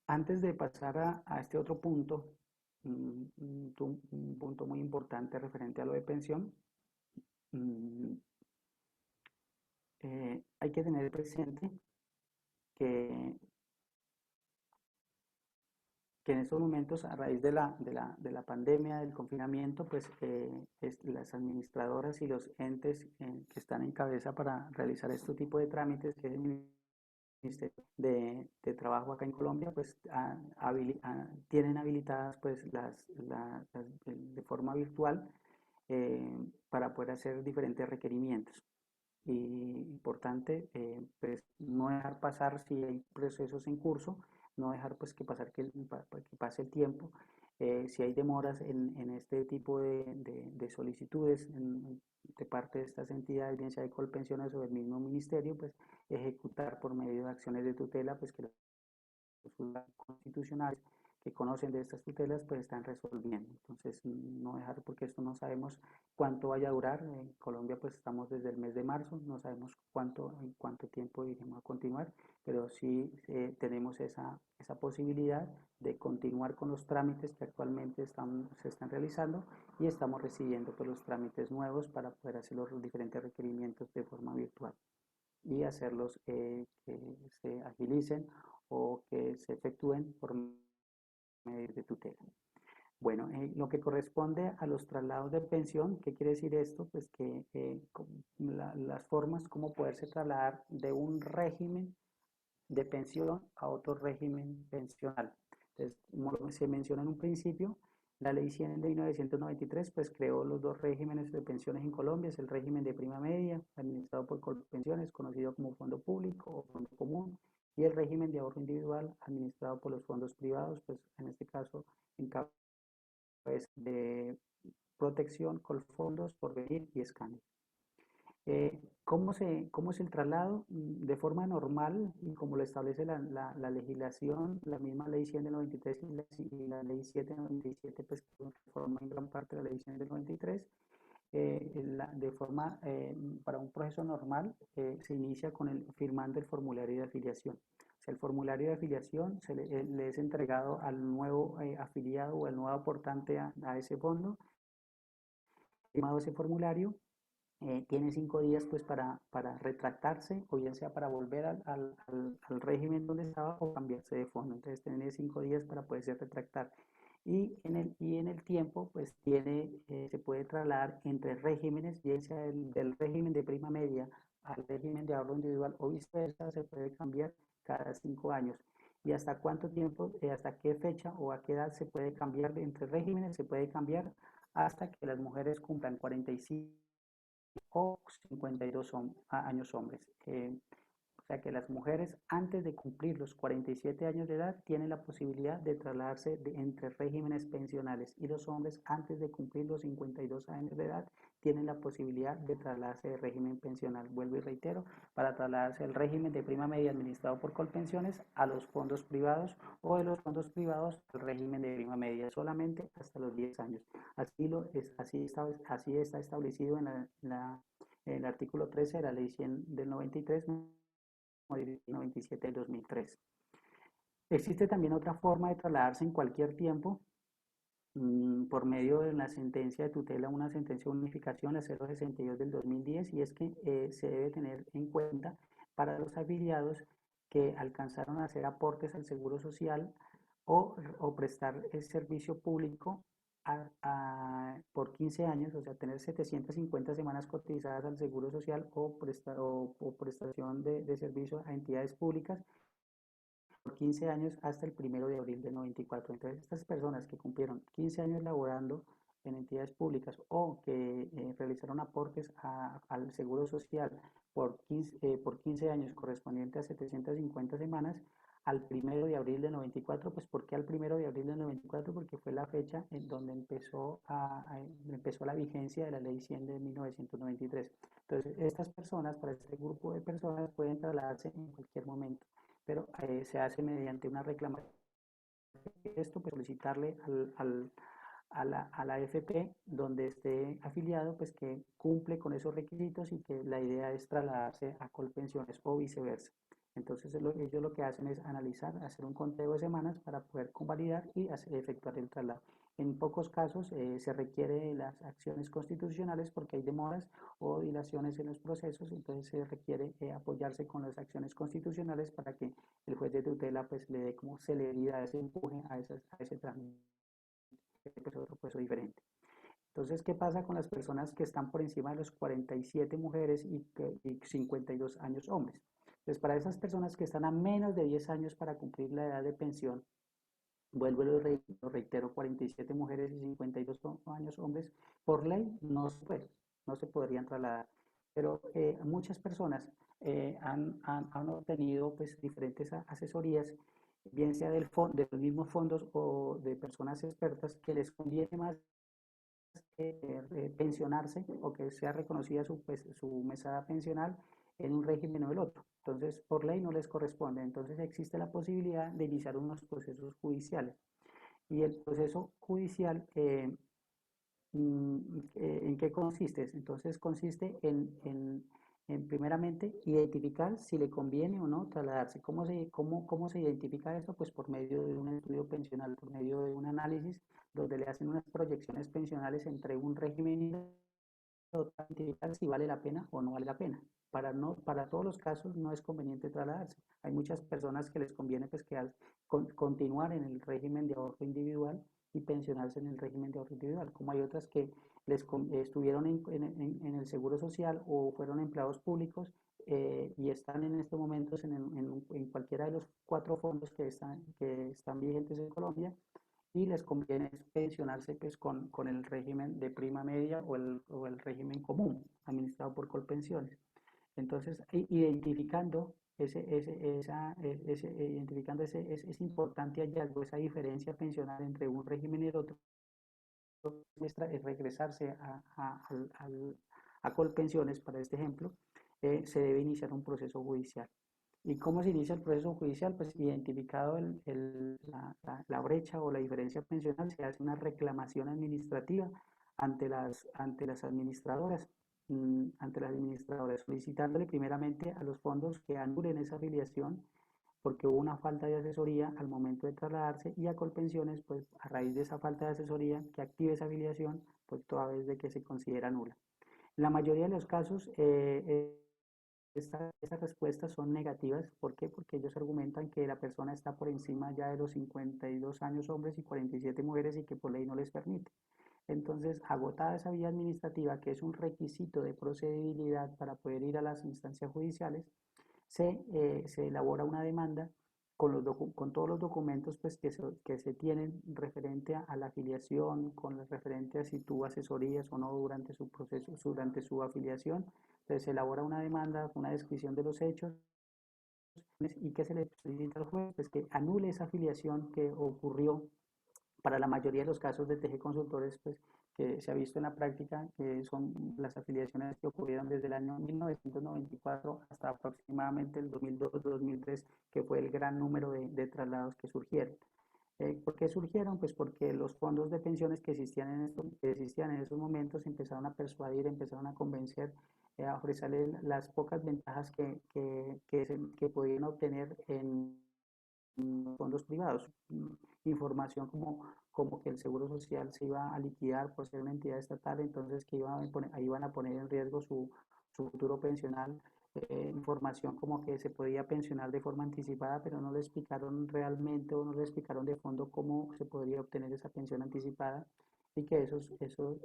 Antes de pasar a este otro punto, un punto muy importante referente a lo de pensión, hay que tener presente que en estos momentos, a raíz de la pandemia, del confinamiento, pues las administradoras y los entes que están en cabeza para realizar este tipo de trámites, que es el Ministerio de Trabajo acá en Colombia, pues tienen habilitadas pues de forma virtual para poder hacer diferentes requerimientos. Y importante, pues no dejar pasar si hay procesos en curso, no dejar pues que pase el tiempo. Si hay demoras en este tipo de solicitudes de parte de estas entidades, bien sea de Colpensiones o del mismo ministerio, pues ejecutar por medio de acciones de tutela, pues que los constitucionales que conocen de estas tutelas, pues están resolviendo. Entonces, no dejar, porque esto no sabemos cuánto vaya a durar. En Colombia, pues estamos desde el mes de marzo, no sabemos en cuánto tiempo iremos a continuar, pero sí tenemos esa posibilidad de continuar con los trámites que actualmente se están realizando y estamos recibiendo pues, los trámites nuevos para poder hacer los diferentes requerimientos de forma virtual y hacerlos que se agilicen o que se efectúen por medio de tutela. Bueno, lo que corresponde a los traslados de pensión, ¿qué quiere decir esto? Pues que las formas como poderse trasladar de un régimen de pensión a otro régimen pensional. Entonces, como se menciona en un principio, la ley 100 de 1993 pues creó los dos regímenes de pensiones en Colombia, es el régimen de prima media, administrado por Colpensiones, conocido como fondo público o fondo común, y el régimen de ahorro individual, administrado por los fondos privados, pues en este caso en cabeza de Protección, Colfondos, Porvenir y Escáner. ¿Cómo es el traslado? De forma normal, y como lo establece la legislación, la misma ley 100 del 93 y la ley 7 del 97, pues que forma en gran parte la ley 100 del 93, para un proceso normal se inicia firmando el formulario de afiliación. O sea, el formulario de afiliación le es entregado al nuevo afiliado o al nuevo aportante a ese fondo. Firmado ese formulario, tiene 5 días pues para retractarse, o bien sea para volver al régimen donde estaba o cambiarse de fondo. Entonces tiene 5 días para poderse retractar. Y en el tiempo pues se puede trasladar entre regímenes, bien sea del régimen de prima media al régimen de ahorro individual o viceversa, se puede cambiar cada 5 años. ¿Y hasta cuánto tiempo, hasta qué fecha o a qué edad se puede cambiar entre regímenes? Se puede cambiar hasta que las mujeres cumplan 45 o 52 años hombres. O sea que las mujeres antes de cumplir los 47 años de edad tienen la posibilidad de trasladarse entre regímenes pensionales, y los hombres antes de cumplir los 52 años de edad tienen la posibilidad de trasladarse de régimen pensional. Vuelvo y reitero, para trasladarse del régimen de prima media administrado por Colpensiones a los fondos privados, o de los fondos privados al régimen de prima media, solamente hasta los 10 años. Así está establecido en el artículo 13 de la ley 100 del 93, 97 del 2003. Existe también otra forma de trasladarse en cualquier tiempo por medio de la sentencia de tutela, una sentencia de unificación, la 062 del 2010, y es que se debe tener en cuenta para los afiliados que alcanzaron a hacer aportes al Seguro Social o prestar el servicio público por 15 años, o sea, tener 750 semanas cotizadas al Seguro Social o prestación de servicio a entidades públicas por 15 años hasta el 1 de abril del 94. Entonces, estas personas que cumplieron 15 años laborando en entidades públicas o que realizaron aportes al Seguro Social por 15 años correspondiente a 750 semanas, al 1 de abril del 94, pues ¿por qué al 1 de abril del 94? Porque fue la fecha en donde empezó la vigencia de la ley 100 de 1993. Entonces, estas personas, para este grupo de personas, pueden trasladarse en cualquier momento, pero se hace mediante una reclamación. Esto, pues solicitarle a la AFP donde esté afiliado, pues que cumple con esos requisitos y que la idea es trasladarse a Colpensiones o viceversa. Entonces ellos lo que hacen es analizar, hacer un conteo de semanas para poder convalidar y efectuar el traslado. En pocos casos se requiere las acciones constitucionales porque hay demoras o dilaciones en los procesos, entonces se requiere apoyarse con las acciones constitucionales para que el juez de tutela pues le dé como celeridad, ese empuje a ese trámite. Pues otro proceso diferente. Entonces, ¿qué pasa con las personas que están por encima de los 47 mujeres y 52 años hombres? Entonces, para esas personas que están a menos de 10 años para cumplir la edad de pensión, vuelvo y lo reitero, 47 mujeres y 52 años hombres, por ley no se podrían trasladar. Pero muchas personas han obtenido pues, diferentes asesorías, bien sea de los mismos fondos o de personas expertas, que les conviene más pensionarse o que sea reconocida su mesada pensional en un régimen o el otro. Entonces, por ley no les corresponde. Entonces, existe la posibilidad de iniciar unos procesos judiciales. Y el proceso judicial, ¿en qué consiste? Entonces consiste en primeramente identificar si le conviene o no trasladarse. ¿Cómo se identifica esto? Pues por medio de un estudio pensional, por medio de un análisis donde le hacen unas proyecciones pensionales entre un régimen y otro, para identificar si vale la pena o no vale la pena. Para todos los casos no es conveniente trasladarse. Hay muchas personas que les conviene pues, continuar en el régimen de ahorro individual y pensionarse en el régimen de ahorro individual, como hay otras que estuvieron en el Seguro Social o fueron empleados públicos y están en estos momentos en cualquiera de los 4 fondos que están vigentes en Colombia y les conviene pensionarse pues, con el régimen de prima media o el régimen común administrado por Colpensiones. Entonces, identificando ese importante hallazgo, esa diferencia pensional entre un régimen y el otro, es regresarse a Colpensiones, para este ejemplo, se debe iniciar un proceso judicial. ¿Y cómo se inicia el proceso judicial? Pues identificado la brecha o la diferencia pensional, se hace una reclamación administrativa ante las administradoras, solicitándole primeramente a los fondos que anulen esa afiliación porque hubo una falta de asesoría al momento de trasladarse y a Colpensiones, pues a raíz de esa falta de asesoría que active esa afiliación, pues toda vez de que se considera nula. En la mayoría de los casos, estas respuestas son negativas. ¿Por qué? Porque ellos argumentan que la persona está por encima ya de los 52 años hombres y 47 mujeres y que por ley no les permite. Entonces, agotada esa vía administrativa, que es un requisito de procedibilidad para poder ir a las instancias judiciales, se elabora una demanda con todos los documentos pues, que se tienen referente a la afiliación, con la referente a si tuvo asesorías o no durante su proceso, durante su afiliación. Entonces se elabora una demanda, una descripción de los hechos y que se le solicita al juez pues, que anule esa afiliación que ocurrió. Para la mayoría de los casos de TG Consultores, pues, que se ha visto en la práctica, que son las afiliaciones que ocurrieron desde el año 1994 hasta aproximadamente el 2002-2003, que fue el gran número de traslados que surgieron. ¿Por qué surgieron? Pues porque los fondos de pensiones que existían en esos momentos empezaron a persuadir, empezaron a convencer, a ofrecerle las pocas ventajas que podían obtener en fondos privados. Información como que el Seguro Social se iba a liquidar por ser una entidad estatal, entonces que iban a poner en riesgo su futuro pensional. Información como que se podía pensionar de forma anticipada, pero no le explicaron realmente o no le explicaron de fondo cómo se podría obtener esa pensión anticipada y que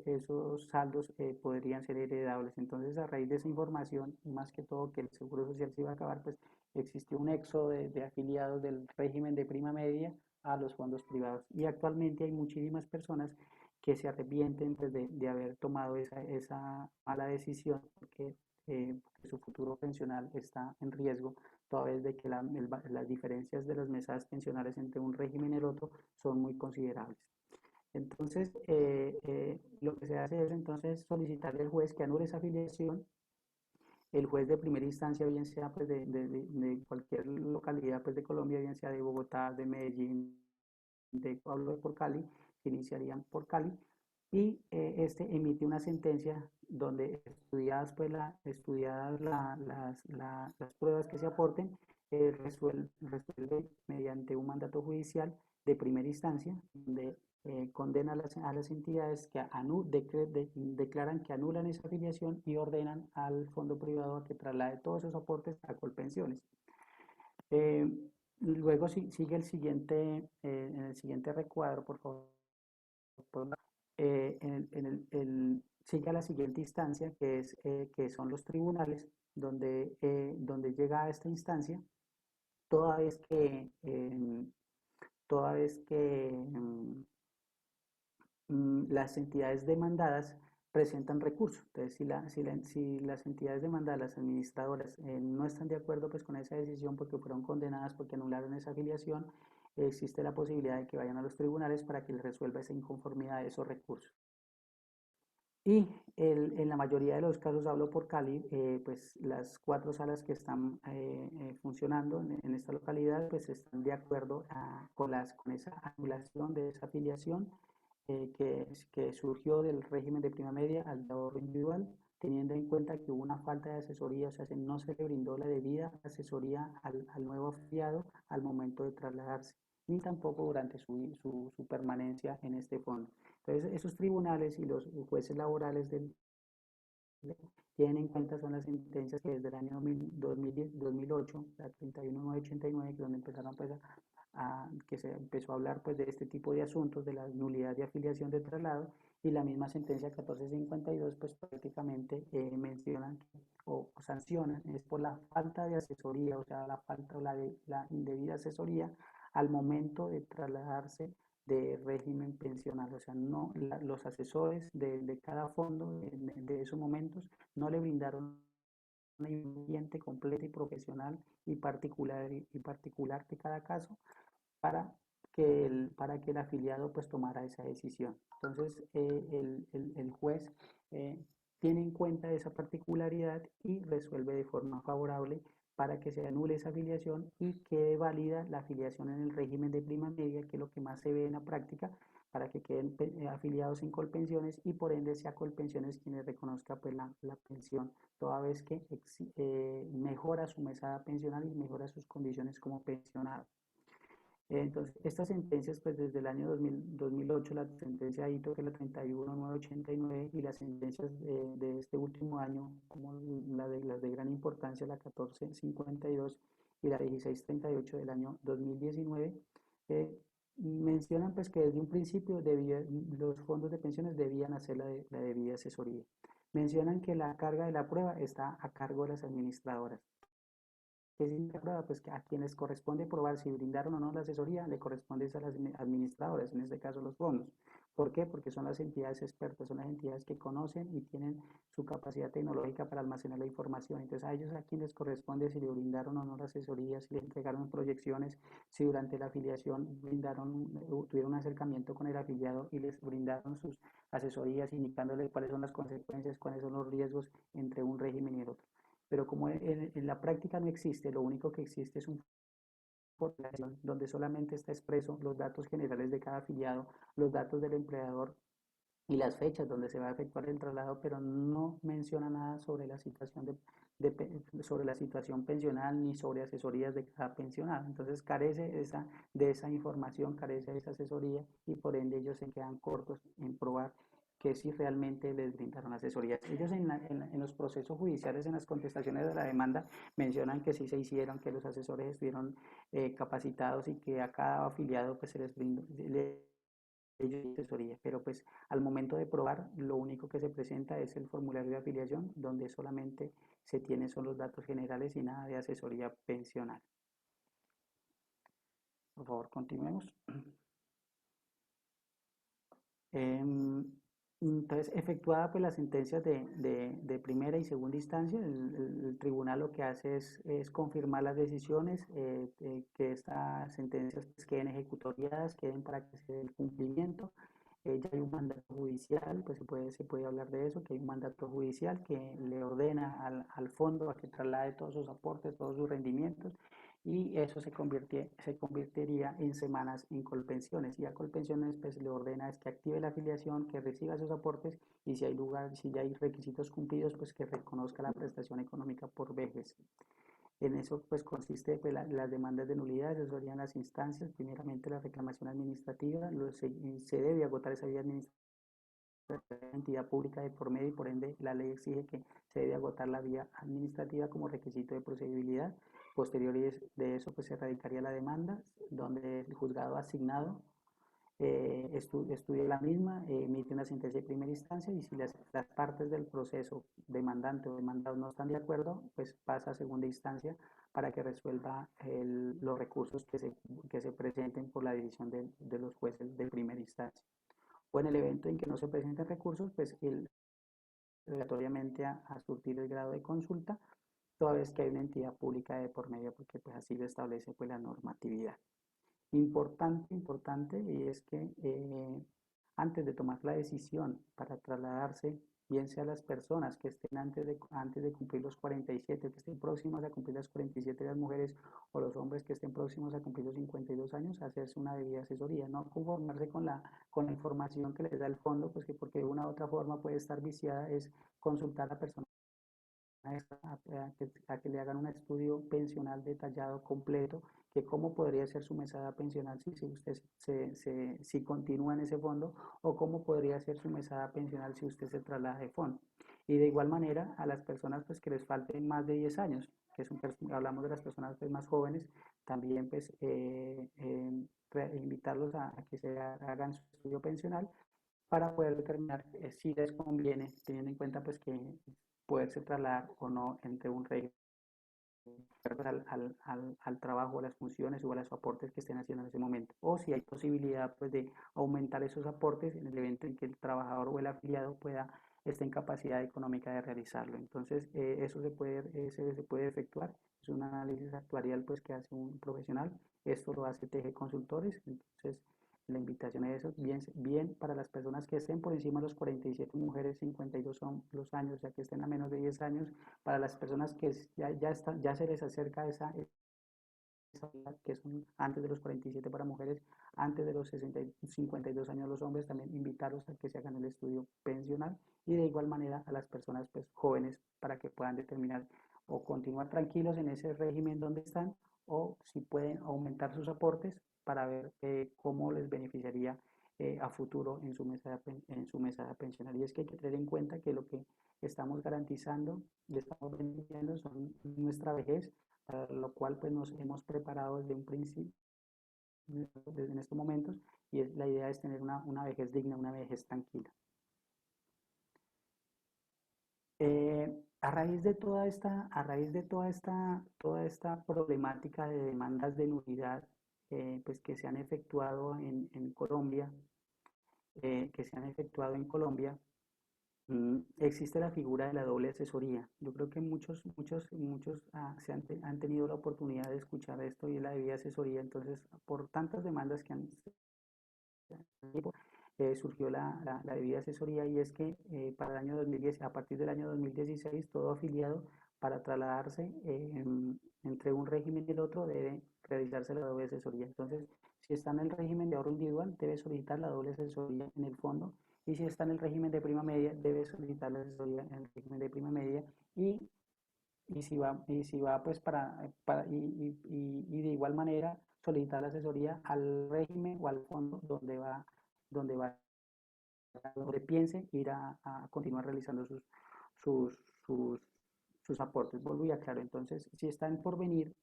esos saldos podrían ser heredables. Entonces, a raíz de esa información, y más que todo que el Seguro Social se iba a acabar, pues existió un éxodo de afiliados del régimen de prima media a los fondos privados. Y actualmente hay muchísimas personas que se arrepienten pues, de haber tomado esa mala decisión porque su futuro pensional está en riesgo, toda vez de que las diferencias de las mesadas pensionales entre un régimen y el otro son muy considerables. Entonces, lo que se hace es entonces solicitarle al juez que anule esa afiliación. El juez de primera instancia, bien sea pues, de cualquier localidad pues, de Colombia, bien sea de Bogotá, de Medellín, hablo de por Cali, que iniciarían por Cali, y este emite una sentencia donde estudiadas las pruebas que se aporten, resuelve mediante un mandato judicial de primera instancia, donde condena a las entidades que declaran que anulan esa afiliación y ordenan al fondo privado a que traslade todos esos aportes a Colpensiones. Luego sigue en el siguiente recuadro, por favor. Sigue a la siguiente instancia, que son los tribunales, donde llega a esta instancia, toda vez que las entidades demandadas presentan recursos. Entonces, si las entidades demandadas, las administradoras, no están de acuerdo pues, con esa decisión porque fueron condenadas porque anularon esa afiliación, existe la posibilidad de que vayan a los tribunales para que les resuelva esa inconformidad de esos recursos. Y en la mayoría de los casos, hablo por Cali, pues las 4 salas que están funcionando en esta localidad, pues están de acuerdo con esa anulación de esa afiliación que surgió del régimen de prima media al de ahorro individual, teniendo en cuenta que hubo una falta de asesoría, o sea, no se le brindó la debida asesoría al nuevo afiliado al momento de trasladarse, ni tampoco durante su permanencia en este fondo. Entonces, esos tribunales y los jueces laborales tienen en cuenta son las sentencias que desde el año 2008, la 31989, que es donde empezaron pues que se empezó a hablar pues de este tipo de asuntos, de la nulidad de afiliación de traslado, y la misma sentencia 1452 pues prácticamente mencionan o sancionan, es por la falta de asesoría, o sea, la falta o la indebida asesoría al momento de trasladarse de régimen pensional, o sea, no, los asesores de cada fondo de esos momentos no le brindaron un ambiente completo y profesional y particular de cada caso para para que el afiliado pues tomara esa decisión. Entonces, el juez tiene en cuenta esa particularidad y resuelve de forma favorable para que se anule esa afiliación y quede válida la afiliación en el régimen de prima media, que es lo que más se ve en la práctica, para que queden afiliados en Colpensiones y por ende sea Colpensiones quien les reconozca pues la pensión, toda vez que mejora su mesada pensional y mejora sus condiciones como pensionado. Entonces, estas sentencias, pues desde el año 2008, la sentencia ITO, que es la 31989, y las sentencias este último año, como las de gran importancia, la 1452 y la 1638 del año 2019, mencionan pues que desde un principio los fondos de pensiones debían hacer la debida asesoría. Mencionan que la carga de la prueba está a cargo de las administradoras. ¿Qué significa prueba? Pues que a quienes corresponde probar si brindaron o no la asesoría, le corresponde a las administradoras, en este caso los fondos. ¿Por qué? Porque son las entidades expertas, son las entidades que conocen y tienen su capacidad tecnológica para almacenar la información. Entonces, a ellos a quienes corresponde si le brindaron o no la asesoría, si le entregaron proyecciones, si durante la afiliación tuvieron un acercamiento con el afiliado y les brindaron sus asesorías, indicándole cuáles son las consecuencias, cuáles son los riesgos entre un régimen y el otro. Pero como en la práctica no existe, lo único que existe es un formulario donde solamente está expreso los datos generales de cada afiliado, los datos del empleador y las fechas donde se va a efectuar el traslado, pero no menciona nada sobre la situación sobre la situación pensional ni sobre asesorías de cada pensionado. Entonces carece de esa información, carece de esa asesoría y por ende ellos se quedan cortos en probar que si realmente les brindaron asesorías. Ellos en los procesos judiciales, en las contestaciones de la demanda, mencionan que sí se hicieron, que los asesores estuvieron capacitados y que a cada afiliado pues, se les brindó asesoría, pero pues al momento de probar lo único que se presenta es el formulario de afiliación donde solamente se tienen son los datos generales y nada de asesoría pensional. Por favor, continuemos. Entonces, efectuada pues las sentencias de primera y segunda instancia, el tribunal lo que hace es confirmar las decisiones, que estas sentencias pues, queden ejecutoriadas, queden para que se dé el cumplimiento. Ya hay un mandato judicial, pues se puede hablar de eso, que hay un mandato judicial que le ordena al fondo a que traslade todos sus aportes, todos sus rendimientos, y eso se convertiría en semanas en Colpensiones. Y a Colpensiones pues le ordena es que active la afiliación, que reciba sus aportes y si hay lugar, si ya hay requisitos cumplidos, pues que reconozca la prestación económica por vejez. En eso pues consiste pues, las demandas de nulidad, esas serían las instancias, primeramente la reclamación administrativa, se debe agotar esa vía administrativa, entidad pública de por medio y por ende la ley exige que se debe agotar la vía administrativa como requisito de procedibilidad. Posterior de eso pues se radicaría la demanda donde el juzgado asignado estudia la misma, emite una sentencia de primera instancia y si las partes del proceso demandante o demandado no están de acuerdo, pues pasa a segunda instancia para que resuelva los recursos que se presenten por la decisión de los jueces de primera instancia. O en el evento en que no se presenten recursos, pues obligatoriamente a surtir el grado de consulta, toda vez que hay una entidad pública de por medio, porque pues así lo establece pues la normatividad. Importante, y es que antes de tomar la decisión para trasladarse, bien sea las personas que estén antes de cumplir los 47, que estén próximas a cumplir las 47 las mujeres, o los hombres que estén próximos a cumplir los 52 años, hacerse una debida asesoría, no conformarse con la información que les da el fondo, pues que porque de una u otra forma puede estar viciada, es consultar a la persona a que le hagan un estudio pensional detallado, completo, que cómo podría ser su mesada pensional si usted si continúa en ese fondo, o cómo podría ser su mesada pensional si usted se traslada de fondo. Y de igual manera a las personas pues, que les falten más de 10 años, que son, hablamos de las personas pues, más jóvenes, también pues, invitarlos a que se hagan su estudio pensional para poder determinar si les conviene, teniendo en cuenta pues, que poderse trasladar o no entre un régimen al trabajo, a las funciones o a los aportes que estén haciendo en ese momento. O si hay posibilidad pues, de aumentar esos aportes en el evento en que el trabajador o el afiliado esté en capacidad económica de realizarlo. Entonces, eso se puede efectuar. Es un análisis actuarial pues, que hace un profesional. Esto lo hace TG Consultores. Entonces, la invitación es eso, bien para las personas que estén por encima de los 47, mujeres 52 son los años, ya que estén a menos de 10 años, para las personas que ya se les acerca esa que son antes de los 47 para mujeres, antes de los 52 años los hombres, también invitarlos a que se hagan el estudio pensional, y de igual manera a las personas pues, jóvenes para que puedan determinar o continuar tranquilos en ese régimen donde están, o si pueden aumentar sus aportes para ver cómo les beneficiaría a futuro en su mesada pensional. Y es que hay que tener en cuenta que lo que estamos garantizando y estamos beneficiando son nuestra vejez, para lo cual pues, nos hemos preparado desde un principio, desde en estos momentos, y la idea es tener una vejez digna, una vejez tranquila. A raíz de toda esta problemática de demandas de nulidad pues que se han efectuado en Colombia, existe la figura de la doble asesoría. Yo creo que muchos han tenido la oportunidad de escuchar esto, y la debida asesoría. Entonces, por tantas demandas que han surgió la debida asesoría, y es que para el año 2010, a partir del año 2016, todo afiliado para trasladarse entre un régimen y el otro debe realizarse la doble asesoría. Entonces, si está en el régimen de ahorro individual, debe solicitar la doble asesoría en el fondo, y si está en el régimen de prima media, debe solicitar la asesoría en el régimen de prima media, y si va pues y de igual manera solicitar la asesoría al régimen o al fondo donde piense ir a continuar realizando sus, sus, sus aportes. Vuelvo y aclaro, entonces, si está en porvenir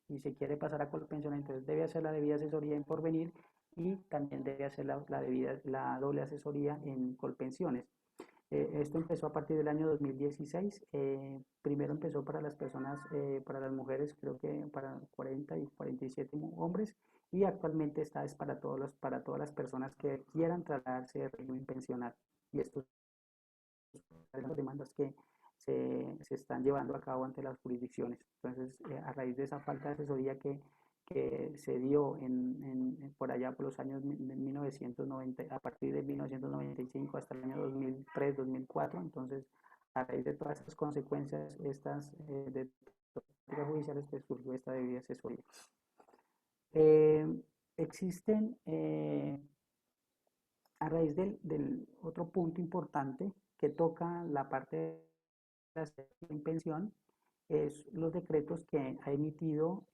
y se quiere pasar a Colpension, entonces debe hacer la debida asesoría en porvenir, y también debe hacer la doble asesoría en Colpensiones. Esto empezó a partir del año 2016. Primero empezó para las personas, para las mujeres, creo que para 40 y 47 hombres, y actualmente es para todas las personas que quieran trasladarse de régimen pensional. Y estos son las demandas que se están llevando a cabo ante las jurisdicciones. Entonces, a raíz de esa falta de asesoría que se dio por allá por los años 1990, a partir de 1995 hasta el año 2003, 2004, entonces a raíz de todas estas consecuencias, de prácticas judiciales, pues surgió esta debida asesoría. Existen, a raíz del otro punto importante que toca la parte de la pensión, es los decretos que ha emitido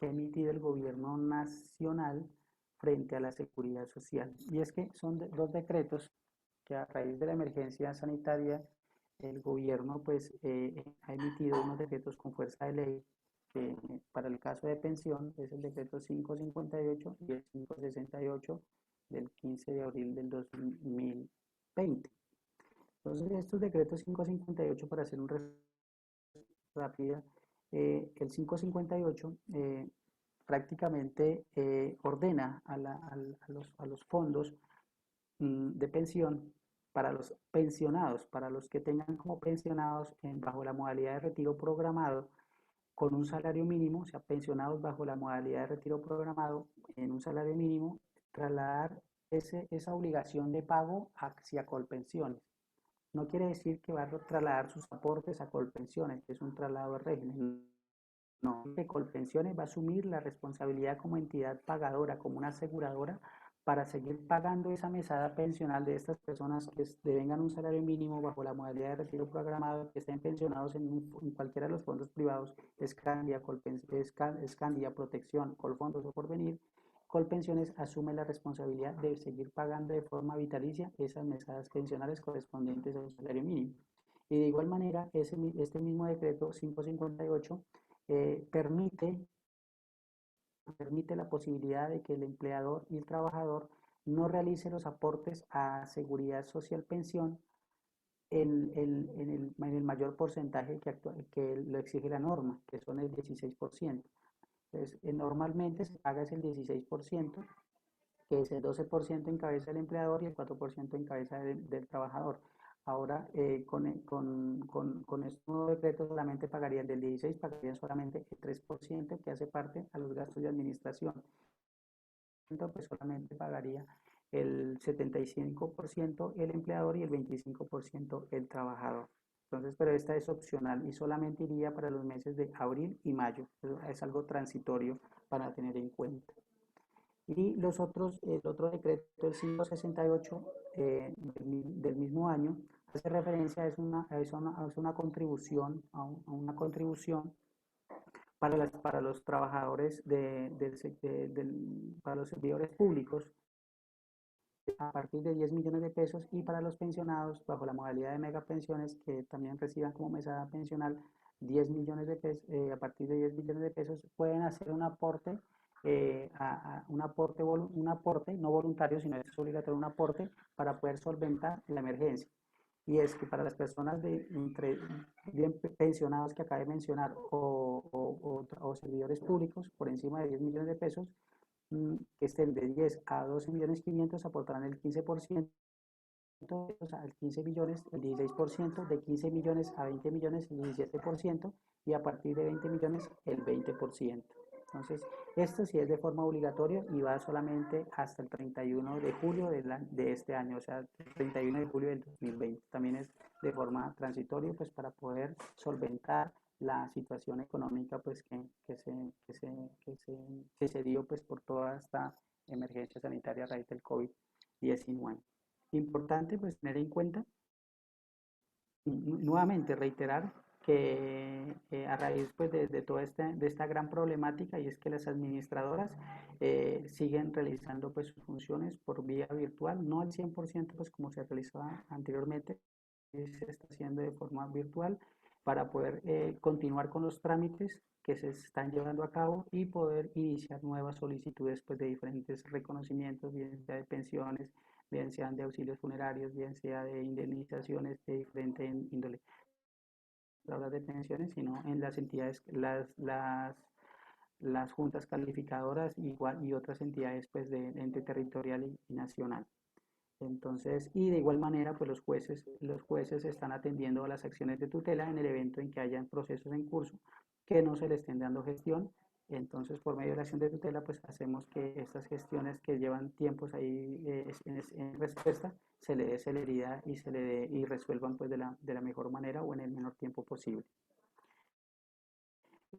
el gobierno nacional frente a la seguridad social. Y es que son dos decretos que a raíz de la emergencia sanitaria el gobierno pues ha emitido unos decretos con fuerza de ley, que para el caso de pensión es el decreto 558 y el 568 del 15 de abril del 2020. Entonces, estos decretos 558, para hacer un resumen rápida, el 558 prácticamente ordena a los fondos de pensión para los pensionados, para los que tengan como pensionados bajo la modalidad de retiro programado con un salario mínimo, o sea, pensionados bajo la modalidad de retiro programado en un salario mínimo, trasladar esa obligación de pago hacia Colpensiones. No quiere decir que va a trasladar sus aportes a Colpensiones, que es un traslado de régimen. No, que Colpensiones va a asumir la responsabilidad como entidad pagadora, como una aseguradora, para seguir pagando esa mesada pensional de estas personas que devengan un salario mínimo bajo la modalidad de retiro programado, que estén pensionados en cualquiera de los fondos privados, Escandia, Escandia, Protección, Colfondos o Porvenir. Colpensiones asume la responsabilidad de seguir pagando de forma vitalicia esas mesadas pensionales correspondientes a un salario mínimo. Y de igual manera, este mismo decreto 558 permite la posibilidad de que el empleador y el trabajador no realice los aportes a seguridad social pensión en el mayor porcentaje que lo exige la norma, que son el 16%. Entonces, normalmente se paga el 16%, que es el 12% en cabeza del empleador y el 4% en cabeza del trabajador. Ahora, con este nuevo decreto solamente pagarían del 16, pagarían solamente el 3% que hace parte a los gastos de administración. Pues solamente pagaría el 75% el empleador y el 25% el trabajador. Entonces, pero esta es opcional y solamente iría para los meses de abril y mayo. Es algo transitorio para tener en cuenta. Y el otro decreto, el 568 del mismo año, hace referencia a una contribución, una contribución para los trabajadores para los servidores públicos a partir de 10 millones de pesos y para los pensionados bajo la modalidad de megapensiones que también reciban como mesada pensional 10 millones de pesos, a partir de 10 millones de pesos pueden hacer un aporte, un aporte no voluntario, sino es obligatorio un aporte para poder solventar la emergencia. Y es que para las personas bien pensionados que acabé de mencionar o servidores públicos por encima de 10 millones de pesos, que estén de 10 a 12 millones 500 aportarán el 15%, o sea, el 15 millones, el 16%, de 15 millones a 20 millones el 17% y a partir de 20 millones el 20%. Entonces, esto sí es de forma obligatoria y va solamente hasta el 31 de julio de este año, o sea, el 31 de julio del 2020. También es de forma transitoria, pues para poder solventar la situación económica pues que se dio pues por toda esta emergencia sanitaria a raíz del COVID-19. Importante pues tener en cuenta, nuevamente reiterar que a raíz pues de toda esta gran problemática, y es que las administradoras siguen realizando pues sus funciones por vía virtual, no al 100% pues como se realizaba anteriormente, se está haciendo de forma virtual para poder continuar con los trámites que se están llevando a cabo y poder iniciar nuevas solicitudes pues, de diferentes reconocimientos, bien sea de pensiones, bien sean de auxilios funerarios, bien sea de indemnizaciones de diferente índole. No hablar de pensiones, sino en las entidades, las juntas calificadoras igual, y otras entidades pues, de ente territorial y nacional. Entonces, y de igual manera, pues los jueces están atendiendo a las acciones de tutela en el evento en que hayan procesos en curso que no se le estén dando gestión. Entonces, por medio de la acción de tutela, pues hacemos que estas gestiones que llevan tiempos ahí en respuesta, se le dé celeridad y resuelvan pues de la mejor manera o en el menor tiempo posible.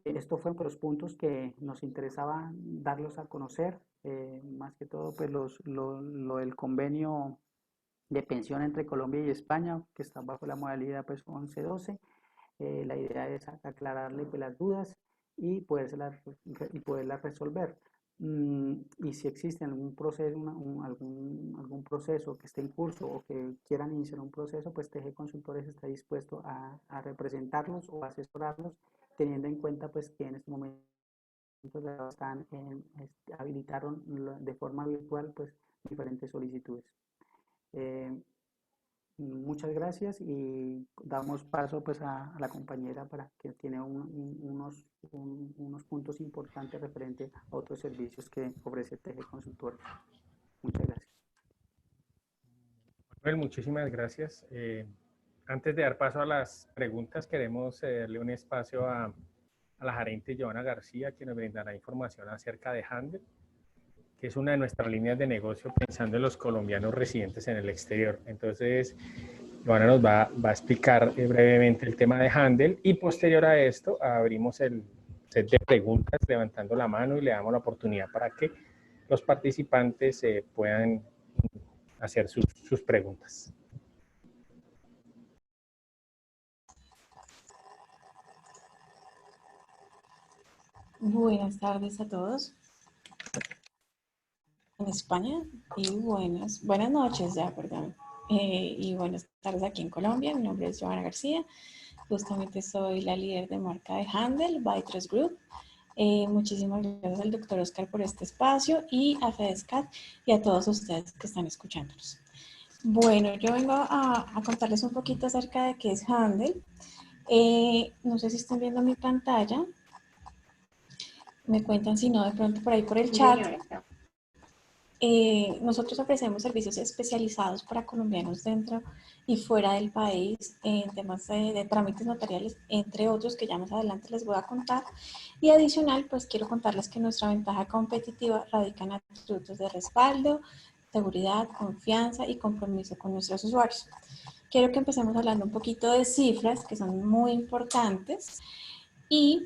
Estos fueron los puntos que nos interesaba darlos a conocer, más que todo pues lo del convenio de pensión entre Colombia y España, que está bajo la modalidad pues 11-12. La idea es aclararle pues, las dudas y poderlas resolver. Y si existe algún proceso, algún proceso que esté en curso o que quieran iniciar un proceso, pues TG Consultores está dispuesto a representarlos o asesorarlos, teniendo en cuenta pues que en este momento habilitaron de forma virtual pues diferentes solicitudes. Muchas gracias y damos paso pues a la compañera para que tiene unos puntos importantes referente a otros servicios que ofrece TG Consultores. Muchas gracias. Manuel, muchísimas gracias. Antes de dar paso a las preguntas, queremos darle un espacio a la gerente Joana García, que nos brindará información acerca de Handel, que es una de nuestras líneas de negocio pensando en los colombianos residentes en el exterior. Entonces, Joana nos va a explicar brevemente el tema de Handel y posterior a esto abrimos el set de preguntas levantando la mano y le damos la oportunidad para que los participantes puedan hacer sus preguntas. Buenas tardes a todos en España y buenas noches ya, perdón. Y buenas tardes aquí en Colombia. Mi nombre es Joana García. Justamente soy la líder de marca de Handel by Trust Group. Muchísimas gracias al doctor Oscar por este espacio y a FEDESCAT y a todos ustedes que están escuchándonos. Bueno, yo vengo a contarles un poquito acerca de qué es Handel. No sé si están viendo mi pantalla. Me cuentan si no de pronto por ahí por el chat. Nosotros ofrecemos servicios especializados para colombianos dentro y fuera del país en temas de trámites notariales, entre otros que ya más adelante les voy a contar. Y adicional, pues quiero contarles que nuestra ventaja competitiva radica en atributos de respaldo, seguridad, confianza y compromiso con nuestros usuarios. Quiero que empecemos hablando un poquito de cifras que son muy importantes y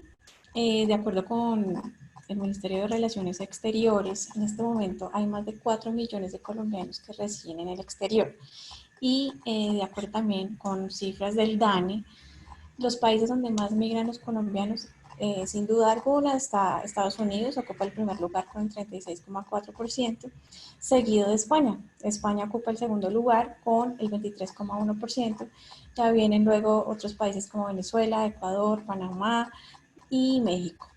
de acuerdo con el Ministerio de Relaciones Exteriores, en este momento hay más de 4 millones de colombianos que residen en el exterior. Y de acuerdo también con cifras del DANE, los países donde más migran los colombianos, sin duda alguna, está Estados Unidos, ocupa el primer lugar con el 36,4%, seguido de España. España ocupa el segundo lugar con el 23,1%. Ya vienen luego otros países como Venezuela, Ecuador, Panamá y México.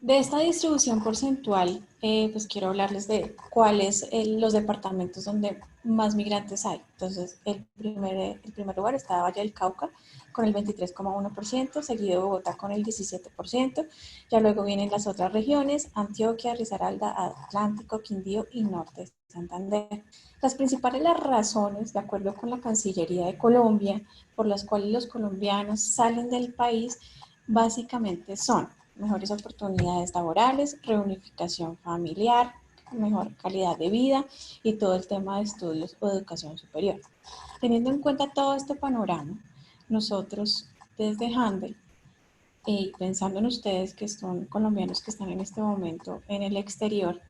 De esta distribución porcentual, pues quiero hablarles de cuáles los departamentos donde más migrantes hay. Entonces, el primer lugar está Valle del Cauca con el 23,1%, seguido de Bogotá con el 17%. Ya luego vienen las otras regiones, Antioquia, Risaralda, Atlántico, Quindío y Norte de Santander. Las principales razones, de acuerdo con la Cancillería de Colombia, por las cuales los colombianos salen del país, básicamente son mejores oportunidades laborales, reunificación familiar, mejor calidad de vida y todo el tema de estudios o educación superior. Teniendo en cuenta todo este panorama, nosotros desde Handel, pensando en ustedes que son colombianos que están en este momento en el exterior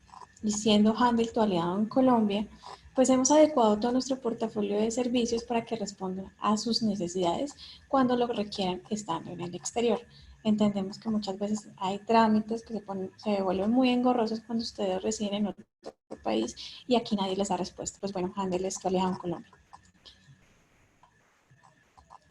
y siendo Handel tu aliado en Colombia, pues hemos adecuado todo nuestro portafolio de servicios para que respondan a sus necesidades cuando lo requieran estando en el exterior. Entendemos que muchas veces hay trámites que se vuelven muy engorrosos cuando ustedes residen en otro país y aquí nadie les da respuesta. Pues bueno, Handel es tu aliado en Colombia.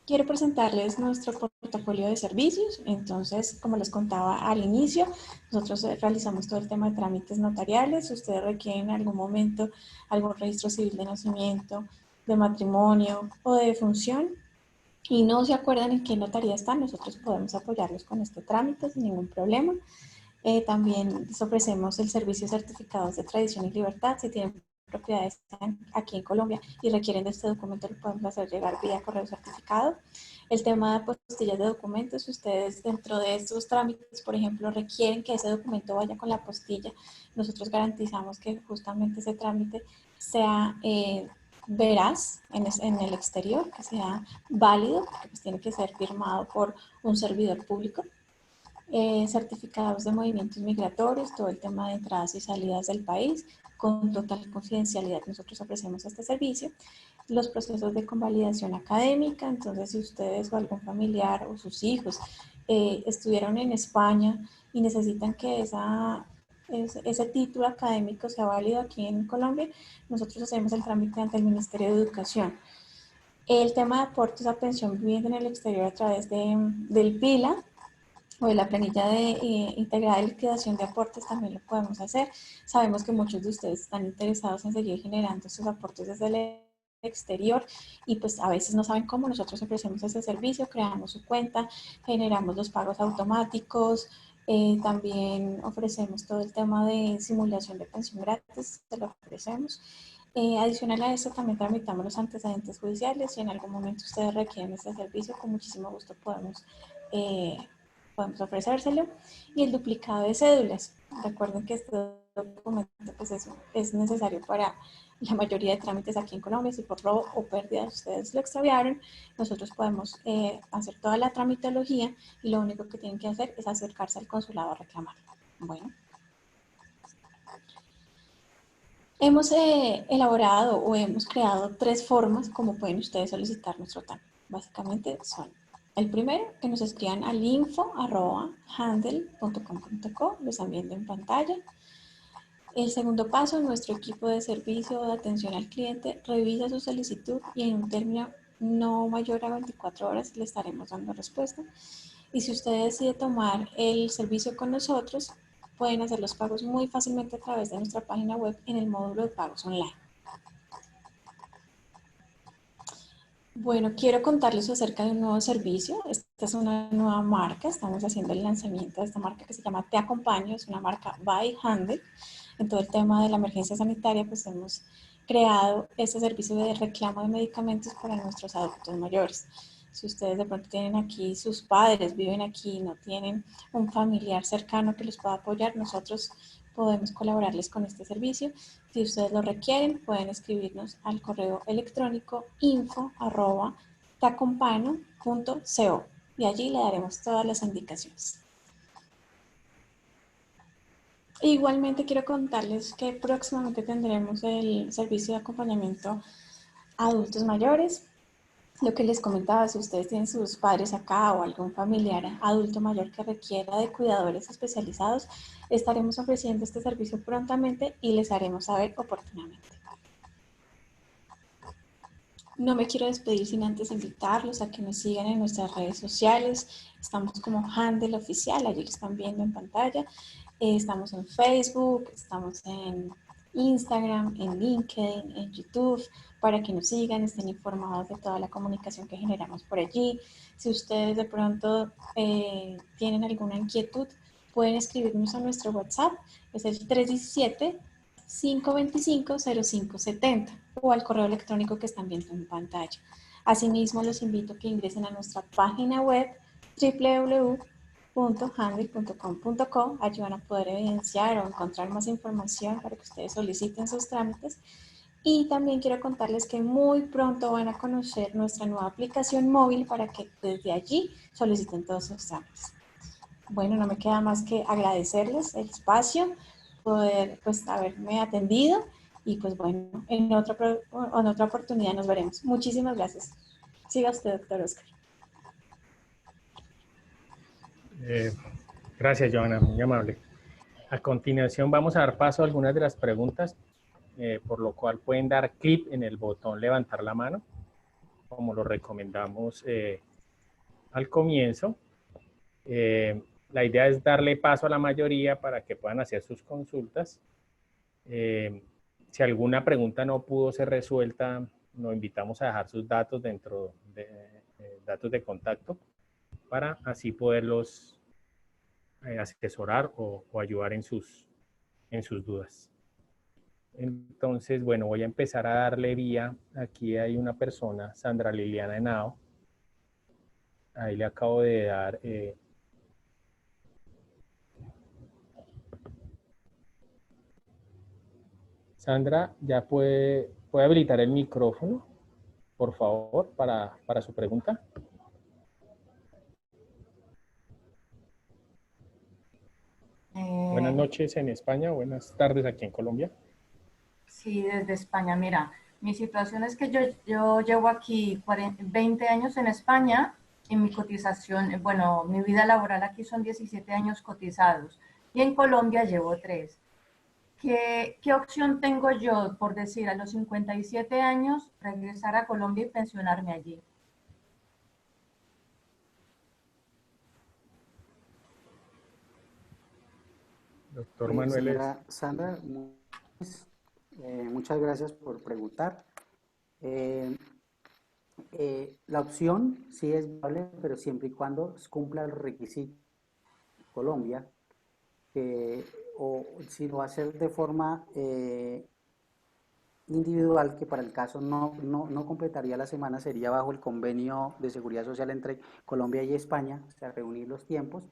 Quiero presentarles nuestro portafolio de servicios. Entonces, como les contaba al inicio, nosotros realizamos todo el tema de trámites notariales. Si ustedes requieren en algún momento algún registro civil de nacimiento, de matrimonio o de defunción y no se acuerdan en qué notaría están, nosotros podemos apoyarlos con este trámite sin ningún problema. También les ofrecemos el servicio de certificados de tradición y libertad. Si tienen propiedades aquí en Colombia y requieren de este documento, lo podemos hacer llegar vía correo certificado. El tema de apostillas de documentos, si ustedes dentro de estos trámites, por ejemplo, requieren que ese documento vaya con la apostilla, nosotros garantizamos que justamente ese trámite sea veraz en el exterior, que sea válido, porque pues tiene que ser firmado por un servidor público. Certificados de movimientos migratorios, todo el tema de entradas y salidas del país, con total confidencialidad nosotros ofrecemos este servicio. Los procesos de convalidación académica, entonces si ustedes o algún familiar o sus hijos estuvieron en España y necesitan que ese título académico sea válido aquí en Colombia, nosotros hacemos el trámite ante el Ministerio de Educación. El tema de aportes a pensión vivienda en el exterior a través del PILA, o de la planilla integrada de liquidación de aportes también lo podemos hacer. Sabemos que muchos de ustedes están interesados en seguir generando sus aportes desde el exterior y pues a veces no saben cómo. Nosotros ofrecemos ese servicio, creamos su cuenta, generamos los pagos automáticos, también ofrecemos todo el tema de simulación de pensión gratis, se lo ofrecemos. Adicional a eso, también tramitamos los antecedentes judiciales. Si en algún momento ustedes requieren este servicio, con muchísimo gusto podemos podemos ofrecérselo, y el duplicado de cédulas. Recuerden que este documento pues, es necesario para la mayoría de trámites aquí en Colombia. Si por robo o pérdida ustedes lo extraviaron, nosotros podemos hacer toda la tramitología y lo único que tienen que hacer es acercarse al consulado a reclamarlo. Bueno. Hemos elaborado o hemos creado 3 formas como pueden ustedes solicitar nuestro TAN. Básicamente son, el primero, que nos escriban al info@handle.com.co, lo están viendo en pantalla. El segundo paso, nuestro equipo de servicio de atención al cliente revisa su solicitud y en un término no mayor a 24 horas le estaremos dando respuesta. Y si usted decide tomar el servicio con nosotros, pueden hacer los pagos muy fácilmente a través de nuestra página web en el módulo de pagos online. Bueno, quiero contarles acerca de un nuevo servicio. Esta es una nueva marca. Estamos haciendo el lanzamiento de esta marca que se llama Te Acompaño. Es una marca by Handle. En todo el tema de la emergencia sanitaria, pues hemos creado este servicio de reclamo de medicamentos para nuestros adultos mayores. Si ustedes de pronto tienen aquí, sus padres viven aquí, no tienen un familiar cercano que los pueda apoyar, nosotros podemos colaborarles con este servicio. Si ustedes lo requieren, pueden escribirnos al correo electrónico info@teacompano.co y allí le daremos todas las indicaciones. Igualmente quiero contarles que próximamente tendremos el servicio de acompañamiento a adultos mayores. Lo que les comentaba, si ustedes tienen sus padres acá o algún familiar adulto mayor que requiera de cuidadores especializados, estaremos ofreciendo este servicio prontamente y les haremos saber oportunamente. No me quiero despedir sin antes invitarlos a que nos sigan en nuestras redes sociales. Estamos como Handle Oficial, allí lo están viendo en pantalla. Estamos en Facebook, estamos en Instagram, en LinkedIn, en YouTube, para que nos sigan, estén informados de toda la comunicación que generamos por allí. Si ustedes de pronto tienen alguna inquietud, pueden escribirnos a nuestro WhatsApp, es el 317-525-0570 o al correo electrónico que están viendo en pantalla. Asimismo, los invito a que ingresen a nuestra página web www.handle.com.co. Allí van a poder evidenciar o encontrar más información para que ustedes soliciten sus trámites. Y también quiero contarles que muy pronto van a conocer nuestra nueva aplicación móvil para que desde allí soliciten todos sus trámites. Bueno, no me queda más que agradecerles el espacio, poder pues haberme atendido y pues bueno, en otra oportunidad nos veremos. Muchísimas gracias. Siga usted, doctor Oscar. Gracias, Joana, muy amable. A continuación vamos a dar paso a algunas de las preguntas, por lo cual pueden dar clic en el botón levantar la mano, como lo recomendamos al comienzo. La idea es darle paso a la mayoría para que puedan hacer sus consultas. Si alguna pregunta no pudo ser resuelta, nos invitamos a dejar sus datos dentro de datos de contacto para así poderlos asesorar o ayudar en sus dudas. Entonces, bueno, voy a empezar a darle vía. Aquí hay una persona, Sandra Liliana Henao. Ahí le acabo de dar... Sandra, ya puede habilitar el micrófono, por favor, para su pregunta. Buenas noches en España, buenas tardes aquí en Colombia. Sí, desde España. Mira, mi situación es que yo llevo aquí 20 años en España y mi cotización, bueno, mi vida laboral aquí son 17 años cotizados y en Colombia llevo 3. ¿Qué opción tengo yo, por decir, a los 57 años, regresar a Colombia y pensionarme allí? Doctor Manuel. Señora Sandra, muchas gracias por preguntar. La opción sí es viable, pero siempre y cuando cumpla los requisitos de Colombia, o si lo va a hacer de forma individual, que para el caso no completaría la semana, sería bajo el convenio de seguridad social entre Colombia y España, o sea, reunir los tiempos.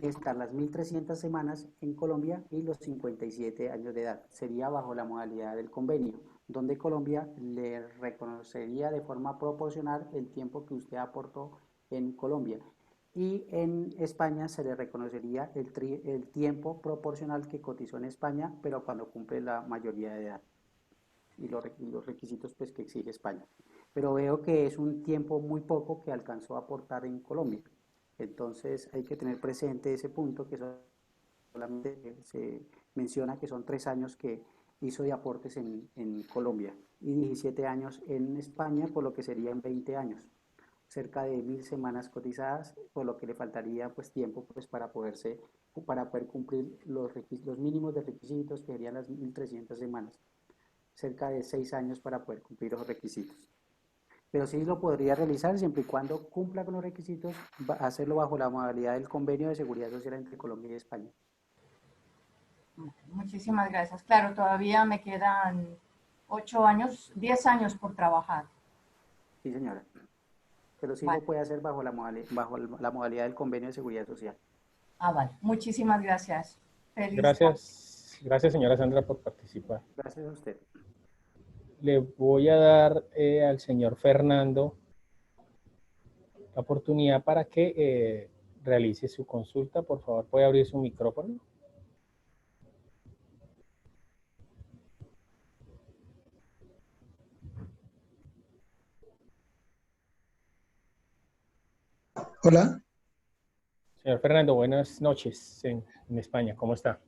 estar las 1.300 semanas en Colombia y los 57 años de edad. Sería bajo la modalidad del convenio, donde Colombia le reconocería de forma proporcional el tiempo que usted aportó en Colombia. Y en España se le reconocería el tiempo proporcional que cotizó en España, pero cuando cumple la mayoría de edad y los requisitos pues, que exige España. Pero veo que es un tiempo muy poco que alcanzó a aportar en Colombia. Entonces hay que tener presente ese punto que solamente se menciona que son 3 años que hizo de aportes en Colombia y 17 años en España, por lo que serían 20 años, cerca de 1.000 semanas cotizadas, por lo que le faltaría pues tiempo pues para poder cumplir los mínimos de requisitos, que serían las 1.300 semanas, cerca de 6 años para poder cumplir los requisitos. Pero sí lo podría realizar siempre y cuando cumpla con los requisitos, hacerlo bajo la modalidad del convenio de seguridad social entre Colombia y España. Muchísimas gracias. Claro, todavía me quedan 8 años, 10 años por trabajar. Sí, señora. Pero sí Vale. lo puede hacer bajo la modalidad del convenio de seguridad social. Ah, vale. Muchísimas gracias. Feliz Gracias, gracias señora Sandra por participar. Gracias a usted. Le voy a dar al señor Fernando la oportunidad para que realice su consulta. Por favor, puede abrir su micrófono. Hola, Señor Fernando, buenas noches en España. ¿Cómo está?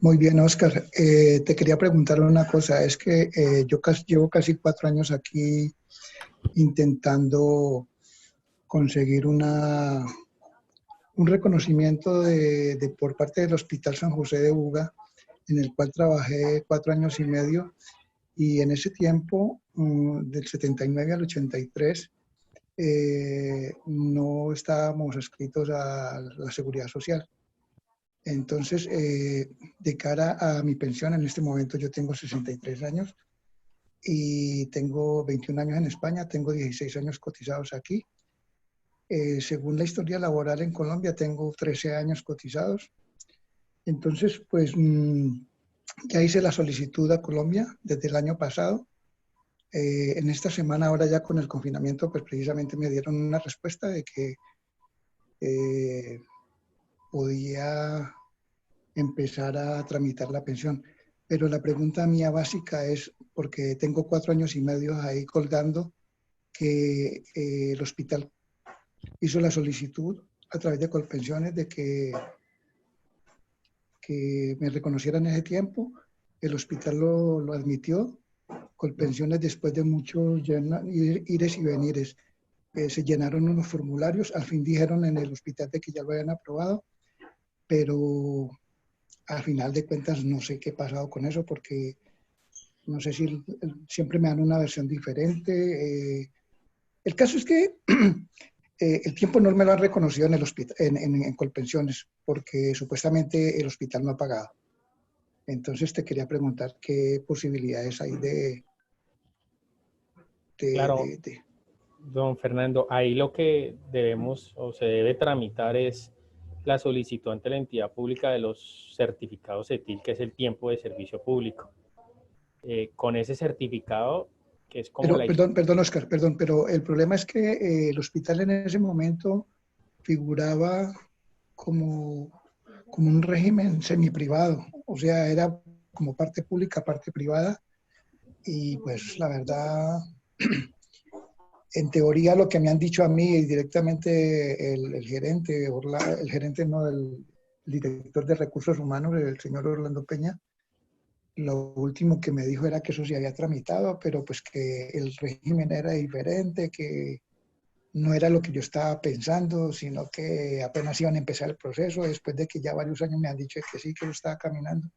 muy bien, Oscar. Te quería preguntar una cosa. Es que yo llevo casi 4 años aquí intentando conseguir un reconocimiento por parte del Hospital San José de Buga, en el cual trabajé 4 años y medio. Y en ese tiempo, del 79 al 83, no estábamos adscritos a la Seguridad Social. Entonces, de cara a mi pensión, en este momento yo tengo 63 años y tengo 21 años en España, tengo 16 años cotizados aquí. Según la historia laboral en Colombia, tengo 13 años cotizados. Entonces, pues ya hice la solicitud a Colombia desde el año pasado. En esta semana, ahora ya con el confinamiento, pues precisamente me dieron una respuesta de que podía empezar a tramitar la pensión. Pero la pregunta mía básica es, porque tengo 4 años y medio ahí colgando, que el hospital hizo la solicitud a través de Colpensiones de que me reconocieran ese tiempo, el hospital lo admitió, Colpensiones después de muchos ires y venires, se llenaron unos formularios, al fin dijeron en el hospital de que ya lo habían aprobado, pero al final de cuentas no sé qué ha pasado con eso, porque no sé si siempre me dan una versión diferente. El caso es que el tiempo no me lo han reconocido en el hospital, en Colpensiones, porque supuestamente el hospital no ha pagado. Entonces te quería preguntar qué posibilidades hay Claro, don Fernando, ahí lo que debemos o se debe tramitar es la solicitud ante la entidad pública de los certificados ETIL, que es el tiempo de servicio público. Con ese certificado, que es como Perdón, Oscar, pero el problema es que el hospital en ese momento figuraba como un régimen semiprivado, o sea, era como parte pública, parte privada, y pues la verdad, en teoría lo que me han dicho a mí directamente el gerente, el gerente no, el director de recursos humanos, el señor Orlando Peña, lo último que me dijo era que eso se había tramitado, pero pues que el régimen era diferente, que no era lo que yo estaba pensando, sino que apenas iban a empezar el proceso, después de que ya varios años me han dicho que sí, que lo estaba caminando.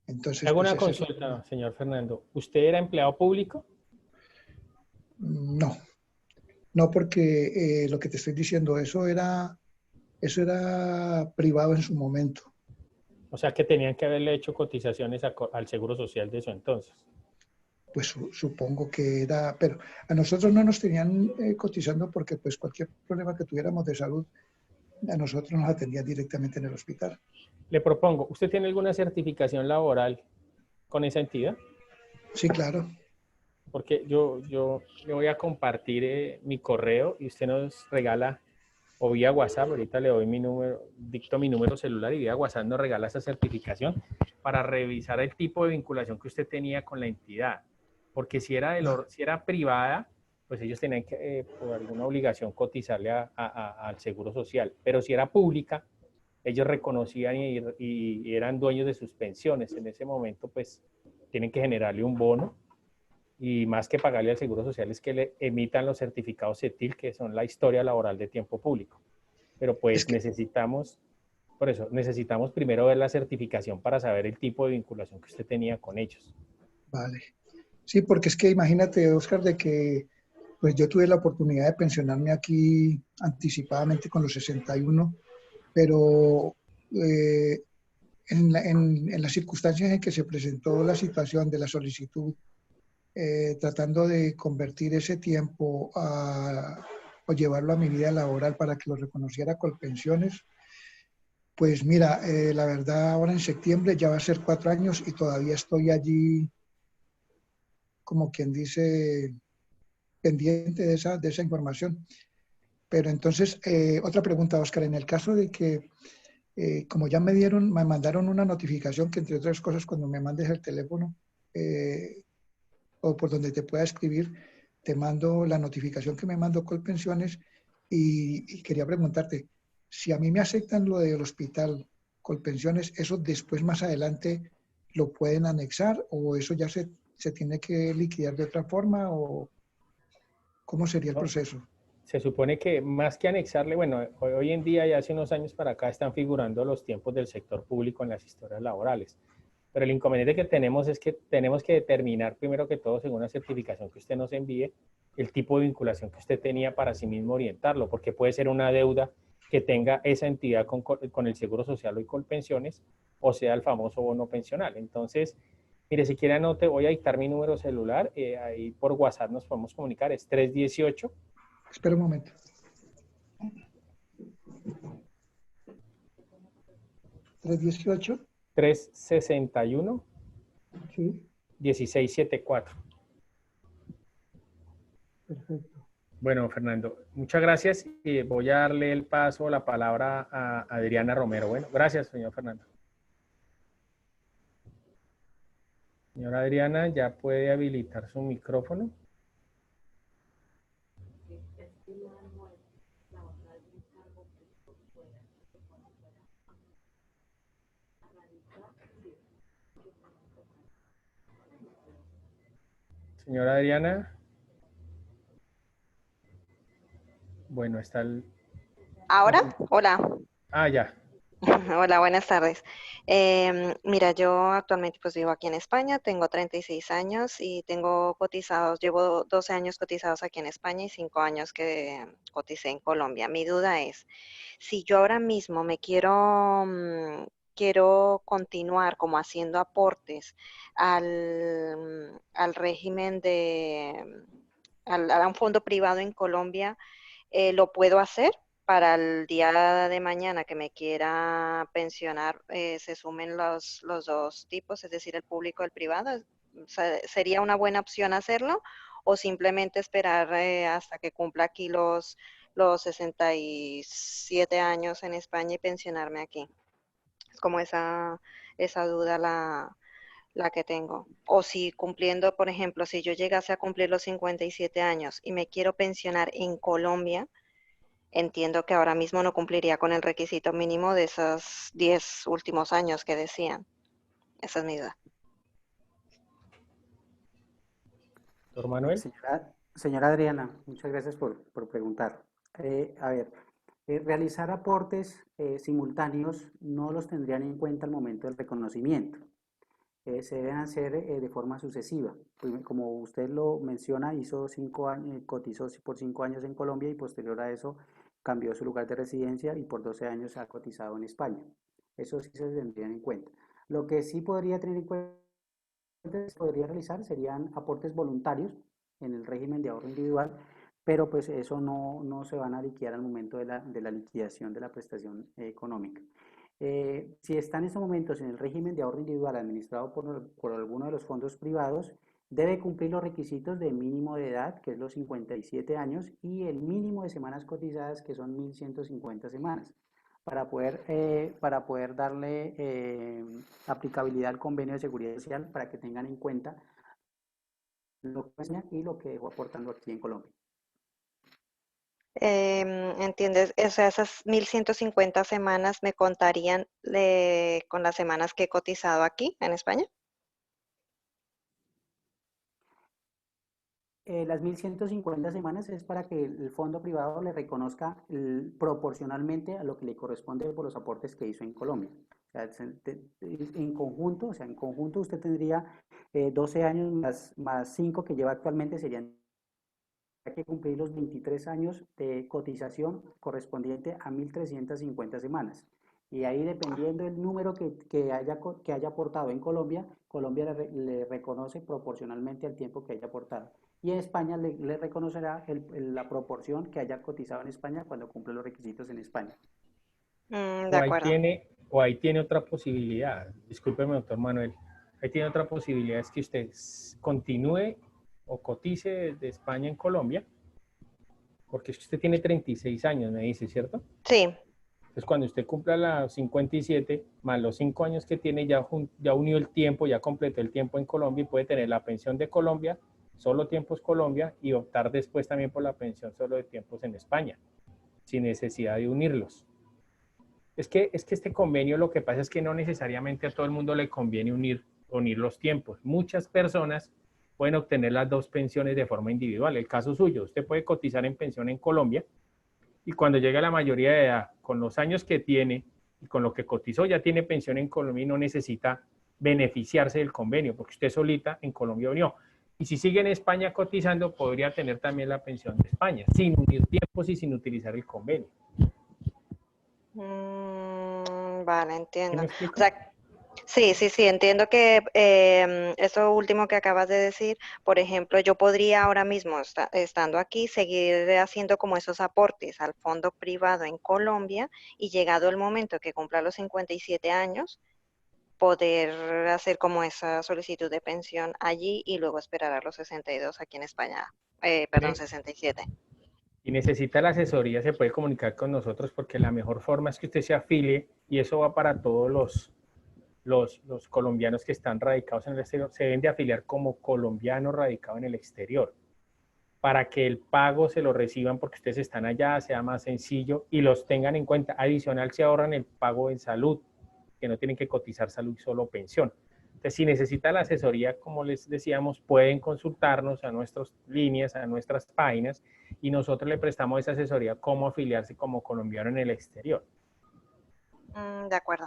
Entonces, hago pues una es eso. consulta, señor Fernando. ¿Usted era empleado público? No, no porque lo que te estoy diciendo, eso era privado en su momento. O sea, que tenían que haberle hecho cotizaciones al Seguro Social de su entonces. Pues supongo que era, pero a nosotros no nos tenían cotizando porque pues cualquier problema que tuviéramos de salud a nosotros nos atendían directamente en el hospital. Le propongo, ¿usted tiene alguna certificación laboral con esa entidad? Sí, claro. Porque yo le voy a compartir mi correo y usted nos regala, o vía WhatsApp, ahorita le doy mi número, dicto mi número celular y vía WhatsApp nos regala esa certificación para revisar el tipo de vinculación que usted tenía con la entidad. Porque si era, si era privada, pues ellos tenían que, por alguna obligación, cotizarle al Seguro Social. Pero si era pública, ellos reconocían y eran dueños de sus pensiones. En ese momento, pues, tienen que generarle un bono y más que pagarle al Seguro Social es que le emitan los certificados CETIL, que son la historia laboral de tiempo público. Pero pues necesitamos, por eso, necesitamos primero ver la certificación para saber el tipo de vinculación que usted tenía con ellos. Vale. Sí, porque es que imagínate, Oscar, de que pues yo tuve la oportunidad de pensionarme aquí anticipadamente con los 61, pero en las circunstancias en que se presentó la situación de la solicitud, tratando de convertir ese tiempo o llevarlo a mi vida laboral para que lo reconociera con pensiones, pues mira, la verdad ahora en septiembre ya va a ser 4 años y todavía estoy allí, como quien dice, pendiente de esa información. Pero entonces, otra pregunta, Oscar, en el caso de que, como ya me mandaron una notificación que entre otras cosas cuando me mandes el teléfono o por donde te pueda escribir, te mando la notificación que me mandó Colpensiones y quería preguntarte, si a mí me aceptan lo del hospital Colpensiones, ¿eso después más adelante lo pueden anexar o eso ya se tiene que liquidar de otra forma o cómo sería el proceso? Se supone que más que anexarle, bueno, hoy en día y hace unos años para acá están figurando los tiempos del sector público en las historias laborales. Pero el inconveniente que tenemos es que tenemos que determinar primero que todo, según la certificación que usted nos envíe, el tipo de vinculación que usted tenía para sí mismo orientarlo, porque puede ser una deuda que tenga esa entidad con el Seguro Social o con pensiones, o sea, el famoso bono pensional. Entonces, mire, si quiere anote, voy a dictar mi número celular, ahí por WhatsApp nos podemos comunicar, es 318. Espera un momento. 318. 361. Sí. 1674. Perfecto. Bueno, Fernando, muchas gracias y voy a darle el paso, la palabra a Adriana Romero. Bueno, gracias, señor Fernando. Señora Adriana, ya puede habilitar su micrófono. Señora Adriana. Bueno, está el... ¿Ahora? Hola. Ah, ya. Hola, buenas tardes. Mira, yo actualmente pues vivo aquí en España, tengo 36 años y tengo cotizados, llevo 12 años cotizados aquí en España y 5 años que coticé en Colombia. Mi duda es, si yo ahora mismo me quiero continuar como haciendo aportes al régimen a un fondo privado en Colombia, ¿lo puedo hacer? Para el día de mañana que me quiera pensionar, se sumen los dos tipos, es decir, el público y el privado. O sea, ¿sería una buena opción hacerlo o simplemente esperar hasta que cumpla aquí los 67 años en España y pensionarme aquí? Es como esa duda la que tengo. O si cumpliendo, por ejemplo, si yo llegase a cumplir los 57 años y me quiero pensionar en Colombia, entiendo que ahora mismo no cumpliría con el requisito mínimo de esos 10 últimos años que decían. Esa es mi duda. Doctor Manuel. Señora Adriana, muchas gracias por preguntar. A ver, realizar aportes simultáneos no los tendrían en cuenta al momento del reconocimiento. Se deben hacer de forma sucesiva. Como usted lo menciona, hizo 5 años, cotizó por 5 años en Colombia y posterior a eso cambió su lugar de residencia y por 12 años ha cotizado en España. Eso sí se tendrían en cuenta. Lo que sí podría tener en cuenta, podría realizar serían aportes voluntarios en el régimen de ahorro individual, pero pues eso no se van a liquidar al momento de la liquidación de la prestación económica. Si está en estos momentos en el régimen de ahorro individual administrado por alguno de los fondos privados, debe cumplir los requisitos de mínimo de edad, que es los 57 años, y el mínimo de semanas cotizadas, que son 1.150 semanas, para poder darle aplicabilidad al convenio de seguridad social, para que tengan en cuenta lo que enseña y lo que dejó aportando aquí en Colombia. ¿Entiendes? O sea, esas 1.150 semanas me contarían con las semanas que he cotizado aquí en España. Las 1.150 semanas es para que el fondo privado le reconozca proporcionalmente a lo que le corresponde por los aportes que hizo en Colombia. O sea, en conjunto usted tendría 12 años más 5 que lleva actualmente, serían que cumplir los 23 años de cotización correspondiente a 1.350 semanas. Y ahí, dependiendo del número que haya aportado en Colombia, Colombia le reconoce proporcionalmente al tiempo que haya aportado. Y en España le reconocerá la proporción que haya cotizado en España cuando cumple los requisitos en España. De acuerdo. O ahí tiene otra posibilidad. Discúlpeme, doctor Manuel. Ahí tiene otra posibilidad, es que usted continúe o cotice desde España en Colombia, porque usted tiene 36 años, me dice, ¿cierto? Sí. Entonces, cuando usted cumpla los 57, más los 5 años que tiene, ya unió el tiempo, ya completó el tiempo en Colombia y puede tener la pensión de Colombia, solo tiempos Colombia, y optar después también por la pensión solo de tiempos en España, sin necesidad de unirlos. Es que este convenio, lo que pasa es que no necesariamente a todo el mundo le conviene unir los tiempos. Muchas personas pueden obtener las dos pensiones de forma individual. El caso suyo, usted puede cotizar en pensión en Colombia y cuando llega a la mayoría de edad, con los años que tiene y con lo que cotizó, ya tiene pensión en Colombia y no necesita beneficiarse del convenio, porque usted solita en Colombia unió. Y si sigue en España cotizando, podría tener también la pensión de España, sin unir tiempos y sin utilizar el convenio. Vale, entiendo. ¿Sí me explico? O sea, sí, entiendo que eso último que acabas de decir, por ejemplo, yo podría ahora mismo, estando aquí, seguir haciendo como esos aportes al fondo privado en Colombia y llegado el momento que cumpla los 57 años, poder hacer como esa solicitud de pensión allí y luego esperar a los 62 aquí en España, perdón, 67. Y necesita la asesoría, se puede comunicar con nosotros porque la mejor forma es que usted se afilie, y eso va para todos los colombianos que están radicados en el exterior. Se deben de afiliar como colombiano radicado en el exterior para que el pago se lo reciban porque ustedes están allá, sea más sencillo y los tengan en cuenta. Adicional, se ahorran el pago en salud, que no tienen que cotizar salud, solo pensión. Entonces, si necesita la asesoría, como les decíamos, pueden consultarnos a nuestras líneas, a nuestras páginas, y nosotros le prestamos esa asesoría cómo afiliarse como colombiano en el exterior. De acuerdo.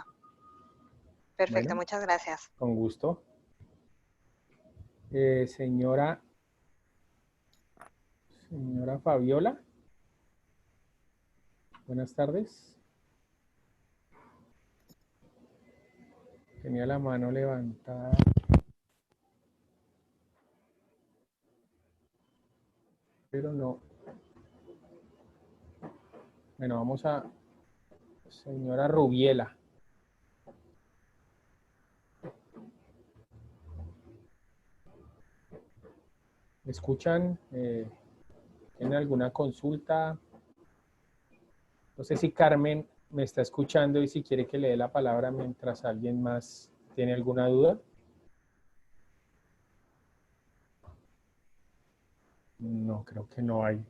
Perfecto, Bueno, muchas gracias. con gusto. Señora Fabiola, buenas tardes. Tenía la mano levantada. Pero no. Bueno, vamos a señora Rubiela. ¿Me escuchan? ¿Tienen alguna consulta? No sé si Carmen me está escuchando y si quiere que le dé la palabra mientras alguien más tiene alguna duda. No, creo que no hay.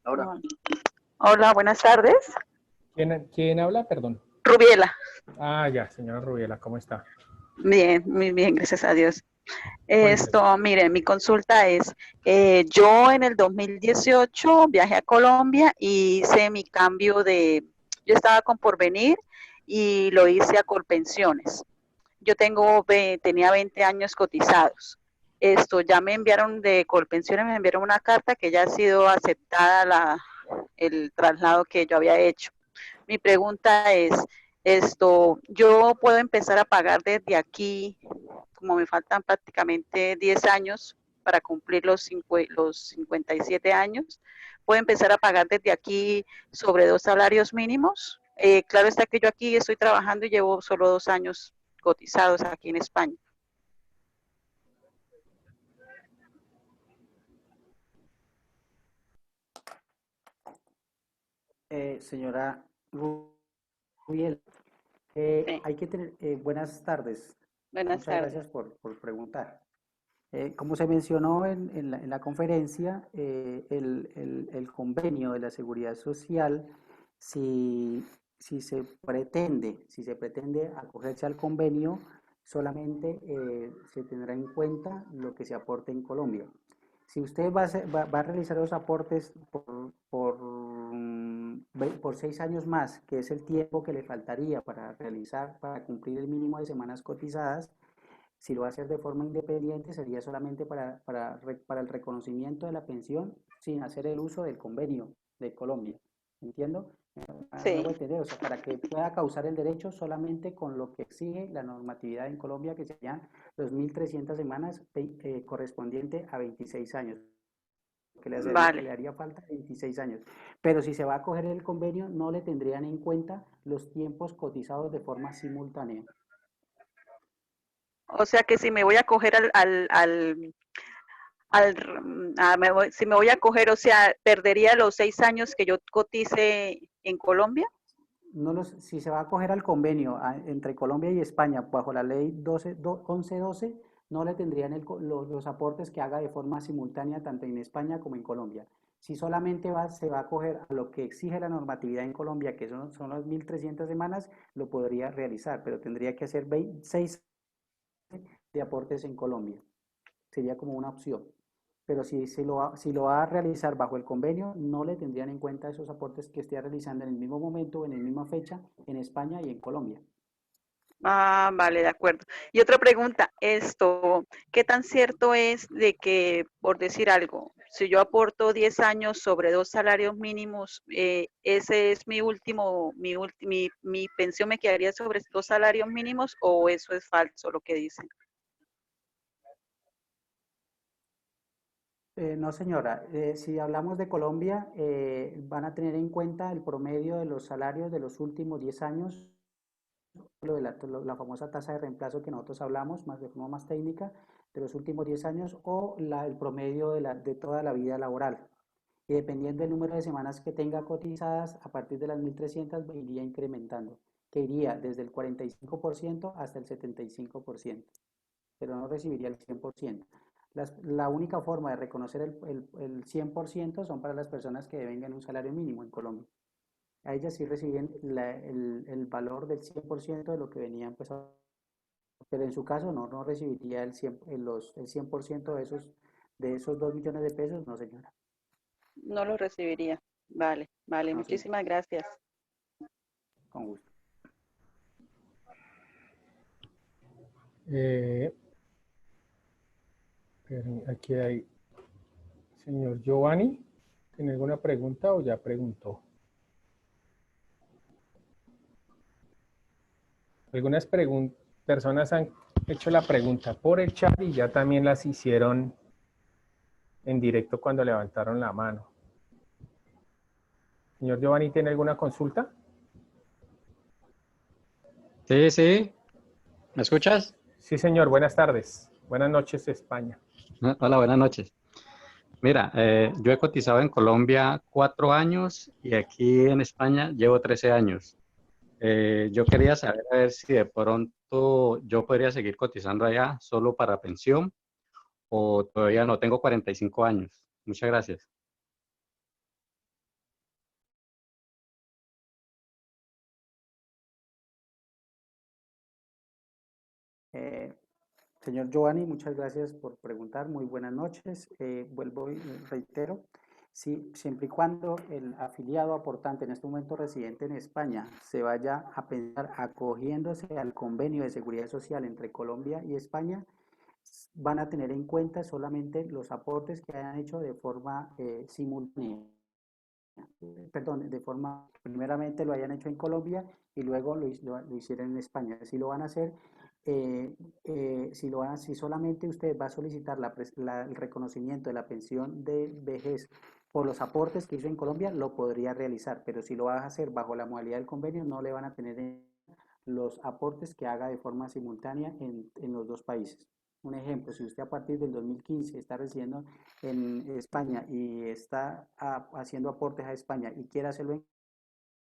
Ahora. Hola, buenas tardes. ¿Quién habla? Perdón. Rubiela. Ah, ya, señora Rubiela, ¿cómo está? Bien, muy bien, gracias a Dios. Cuénteme. Mire, mi consulta es, yo en el 2018 viajé a Colombia y hice mi cambio yo estaba con Porvenir y lo hice a Colpensiones. Yo tenía 20 años cotizados. Ya me enviaron de Colpensiones, me enviaron una carta que ya ha sido aceptada el traslado que yo había hecho. Mi pregunta es, yo puedo empezar a pagar desde aquí, como me faltan prácticamente 10 años, para cumplir los 57 años, puedo empezar a pagar desde aquí sobre 2 salarios mínimos. Claro está que yo aquí estoy trabajando y llevo solo 2 años cotizados aquí en España. Señora Rubiel, Sí. hay que tener, buenas tardes. Buenas Muchas tardes. gracias por preguntar. Como se mencionó en la conferencia, el convenio de la Seguridad Social, si se pretende acogerse al convenio, solamente se tendrá en cuenta lo que se aporte en Colombia. Si usted va a realizar los aportes por 6 años más, que es el tiempo que le faltaría para cumplir el mínimo de semanas cotizadas, si lo va a hacer de forma independiente, sería solamente para el reconocimiento de la pensión sin hacer el uso del convenio de Colombia. ¿Entiendo? Me hago Sí. entender, o sea, para que pueda causar el derecho solamente con lo que exige la normatividad en Colombia, que serían los 1.300 semanas correspondiente a 26 años, que Vale. le haría falta 26 años. Pero si se va a coger el convenio, no le tendrían en cuenta los tiempos cotizados de forma simultánea. O sea que si me voy a coger si me voy a coger, o sea, perdería los 6 años que yo cotice en Colombia. Si se va a acoger al convenio entre Colombia y España bajo la ley 1112, no le tendrían los aportes que haga de forma simultánea tanto en España como en Colombia. Si solamente se va a acoger a lo que exige la normatividad en Colombia, que son las 1.300 semanas, lo podría realizar, pero tendría que hacer 6 de aportes en Colombia. Sería como una opción. Pero si lo va a realizar bajo el convenio, no le tendrían en cuenta esos aportes que esté realizando en el mismo momento o en la misma fecha en España y en Colombia. Ah, vale, de acuerdo. Y otra pregunta, ¿qué tan cierto es de que, por decir algo, si yo aporto 10 años sobre 2 salarios mínimos, ese es mi pensión me quedaría sobre 2 salarios mínimos, o eso es falso lo que dicen? No, señora. Si hablamos de Colombia, van a tener en cuenta el promedio de los salarios de los últimos 10 años, lo de la famosa tasa de reemplazo que nosotros hablamos, de forma más técnica, de los últimos 10 años, o el promedio de toda la vida laboral. Y dependiendo del número de semanas que tenga cotizadas, a partir de las 1.300 iría incrementando, que iría desde el 45% hasta el 75%, pero no recibiría el 100%. La única forma de reconocer el 100% son para las personas que devengan un salario mínimo en Colombia. A ellas sí reciben el valor del 100% de lo que venían, pues, pero en su caso no recibiría el 100% de esos 2 millones de pesos, no, señora. No lo recibiría. Vale, vale, No, señora, muchísimas gracias. con gusto. Aquí hay señor Giovanni. ¿Tiene alguna pregunta o ya preguntó? Algunas personas han hecho la pregunta por el chat y ya también las hicieron en directo cuando levantaron la mano. Señor Giovanni, ¿tiene alguna consulta? Sí, sí. ¿Me escuchas? Sí, señor. Buenas tardes. Buenas noches, España. Hola, buenas noches. Mira, yo he cotizado en Colombia 4 años y aquí en España llevo 13 años. Yo quería saber a ver si de pronto yo podría seguir cotizando allá solo para pensión o todavía no, tengo 45 años. Muchas gracias. Señor Giovanni, muchas gracias por preguntar. Muy buenas noches. Vuelvo y reitero, siempre y cuando el afiliado aportante, en este momento residente en España, se vaya a pensar acogiéndose al convenio de seguridad social entre Colombia y España, van a tener en cuenta solamente los aportes que hayan hecho de forma simultánea. Perdón, primeramente lo hayan hecho en Colombia y luego lo hicieron en España. Así lo van a hacer si solamente usted va a solicitar el reconocimiento de la pensión de vejez por los aportes que hizo en Colombia, lo podría realizar, pero si lo va a hacer bajo la modalidad del convenio, no le van a tener en los aportes que haga de forma simultánea en los dos países. Un ejemplo, si usted a partir del 2015 está residiendo en España y está haciendo aportes a España y quiere hacerlo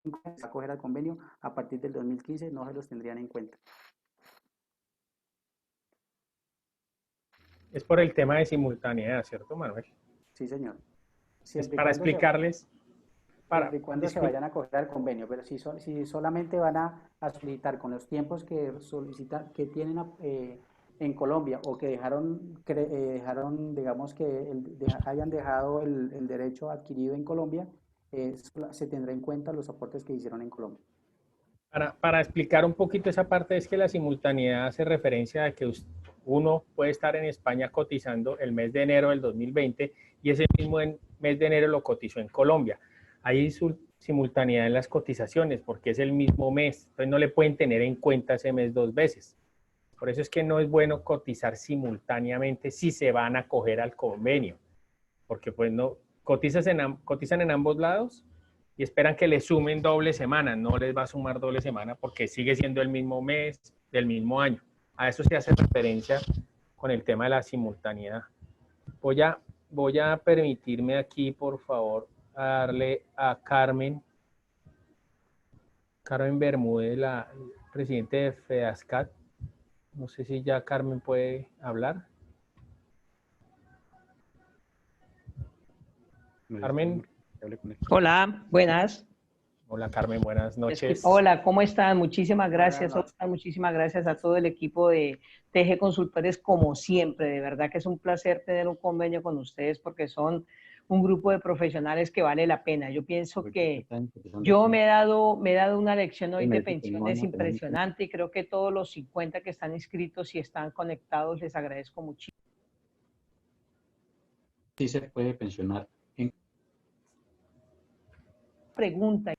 en acoger al convenio, a partir del 2015 no se los tendrían en cuenta. Es por el tema de simultaneidad, ¿cierto, Manuel? Sí, señor. Es para explicarles. Siempre y cuando se vayan a acoger al convenio, pero si solamente van a solicitar con los tiempos que tienen en Colombia o que dejaron digamos que hayan dejado el derecho adquirido en Colombia, se tendrá en cuenta los aportes que hicieron en Colombia. Para explicar un poquito esa parte, es que la simultaneidad hace referencia a que uno puede estar en España cotizando el mes de enero del 2020 y ese mismo mes de enero lo cotizó en Colombia. Hay simultaneidad en las cotizaciones porque es el mismo mes, entonces no le pueden tener en cuenta ese mes dos veces. Por eso es que no es bueno cotizar simultáneamente si se van a acoger al convenio, porque pues no cotizan en ambos lados y esperan que le sumen doble semana. No les va a sumar doble semana porque sigue siendo el mismo mes del mismo año. A eso se hace referencia con el tema de la simultaneidad. Voy a permitirme aquí, por favor, a darle a Carmen Bermúdez, la presidente de FEDASCAT. No sé si ya Carmen puede hablar. Carmen. Hola, buenas. Hola Carmen, buenas noches. Hola, ¿cómo están? Muchísimas gracias, Oscar, muchísimas gracias a todo el equipo de TG Consultores, como siempre. De verdad que es un placer tener un convenio con ustedes porque son un grupo de profesionales que vale la pena. Yo pienso que yo me he dado una lección hoy de pensiones impresionante y creo que todos los 50 que están inscritos y están conectados les agradezco muchísimo. Sí se puede pensionar. Pregunta.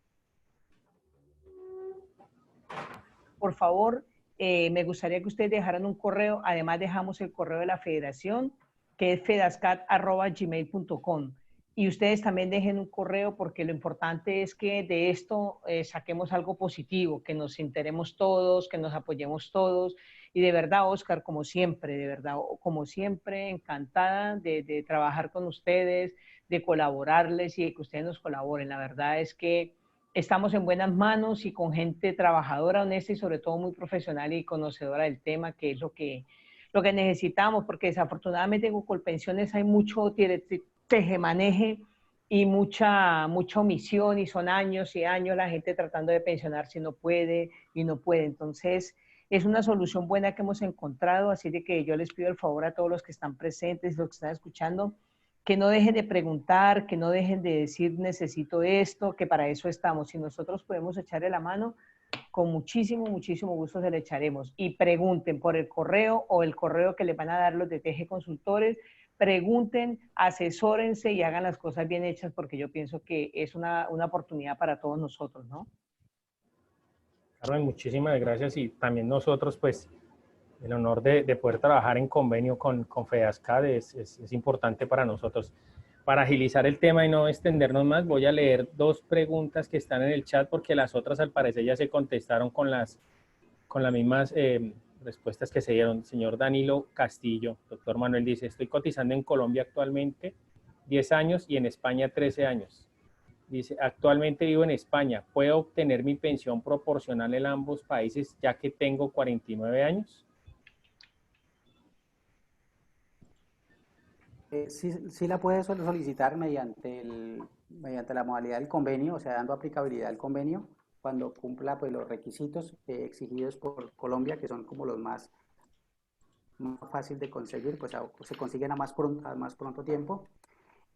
Por favor, me gustaría que ustedes dejaran un correo. Además, dejamos el correo de la federación, que es fedascat@gmail.com. Y ustedes también dejen un correo porque lo importante es que de esto saquemos algo positivo, que nos enteremos todos, que nos apoyemos todos. Y de verdad, Oscar, como siempre, de verdad, como siempre, encantada de trabajar con ustedes, de colaborarles y de que ustedes nos colaboren. La verdad es que estamos en buenas manos y con gente trabajadora, honesta y sobre todo muy profesional y conocedora del tema, que es lo que necesitamos, porque desafortunadamente en Colpensiones hay mucho tejemaneje y mucha omisión y son años y años la gente tratando de pensionar si no puede y no puede. Entonces, es una solución buena que hemos encontrado, así de que yo les pido el favor a todos los que están presentes, los que están escuchando, que no dejen de preguntar, que no dejen de decir necesito esto, que para eso estamos. Si nosotros podemos echarle la mano, con muchísimo gusto se le echaremos. Y pregunten por el correo o el correo que les van a dar los de TG Consultores, pregunten, asesórense y hagan las cosas bien hechas porque yo pienso que es una oportunidad para todos nosotros, ¿no? Carmen, muchísimas gracias y también nosotros pues el honor de poder trabajar en convenio con FEDASCAT es importante para nosotros. Para agilizar el tema y no extendernos más, voy a leer dos preguntas que están en el chat porque las otras al parecer ya se contestaron con las mismas respuestas que se dieron. Señor Danilo Castillo, doctor Manuel dice, estoy cotizando en Colombia actualmente 10 años y en España 13 años. Dice, actualmente vivo en España, ¿puedo obtener mi pensión proporcional en ambos países ya que tengo 49 años? Sí la puede solicitar mediante la modalidad del convenio, o sea, dando aplicabilidad al convenio, cuando cumpla pues, los requisitos exigidos por Colombia, que son como los más fáciles de conseguir, pues se consiguen a más pronto tiempo.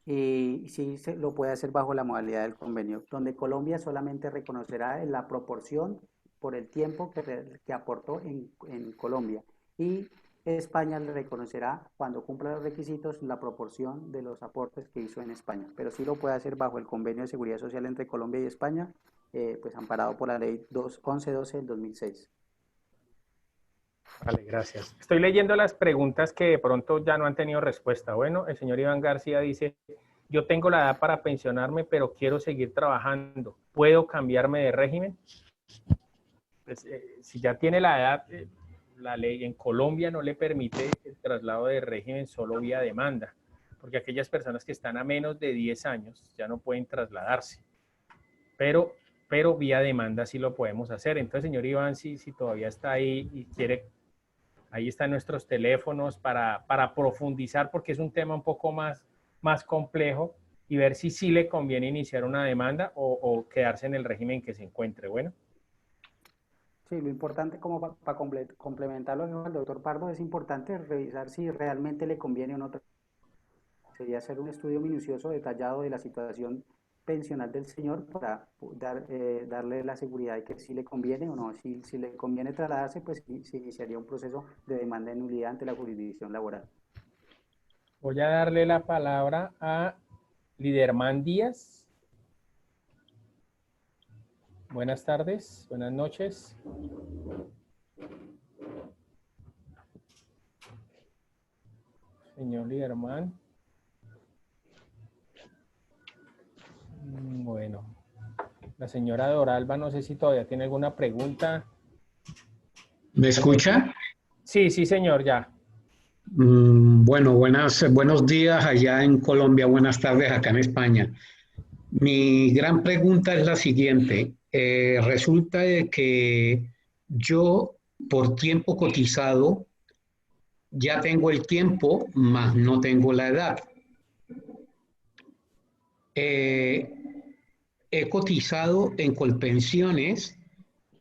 Y sí lo puede hacer bajo la modalidad del convenio, donde Colombia solamente reconocerá la proporción por el tiempo que aportó en Colombia. Y España le reconocerá, cuando cumpla los requisitos, la proporción de los aportes que hizo en España. Pero sí lo puede hacer bajo el convenio de seguridad social entre Colombia y España, pues amparado por la ley 1112 del 2006. Vale, gracias. Estoy leyendo las preguntas que de pronto ya no han tenido respuesta. Bueno, el señor Iván García dice, yo tengo la edad para pensionarme, pero quiero seguir trabajando. ¿Puedo cambiarme de régimen? Pues, si ya tiene la edad, la ley en Colombia no le permite el traslado de régimen solo vía demanda, porque aquellas personas que están a menos de 10 años ya no pueden trasladarse. Pero vía demanda sí lo podemos hacer. Entonces, señor Iván, si todavía está ahí y quiere, ahí están nuestros teléfonos para profundizar, porque es un tema un poco más complejo, y ver si sí le conviene iniciar una demanda o quedarse en el régimen que se encuentre. Bueno. Sí, lo importante, como para complementar lo que dijo el doctor Pardo, es importante revisar si realmente le conviene o no. Sería hacer un estudio minucioso, detallado de la situación pensional del señor para darle la seguridad de que sí le conviene o no. Si le conviene trasladarse, pues se iniciaría un proceso de demanda de nulidad ante la jurisdicción laboral. Voy a darle la palabra a Liderman Díaz. Buenas tardes, buenas noches. Señor Liderman. Bueno, la señora Doralba, no sé si todavía tiene alguna pregunta. ¿Me escucha? Sí, señor, ya. Bueno, buenos días allá en Colombia, buenas tardes acá en España. Mi gran pregunta es la siguiente. Resulta de que yo, por tiempo cotizado, ya tengo el tiempo, más no tengo la edad. He cotizado en Colpensiones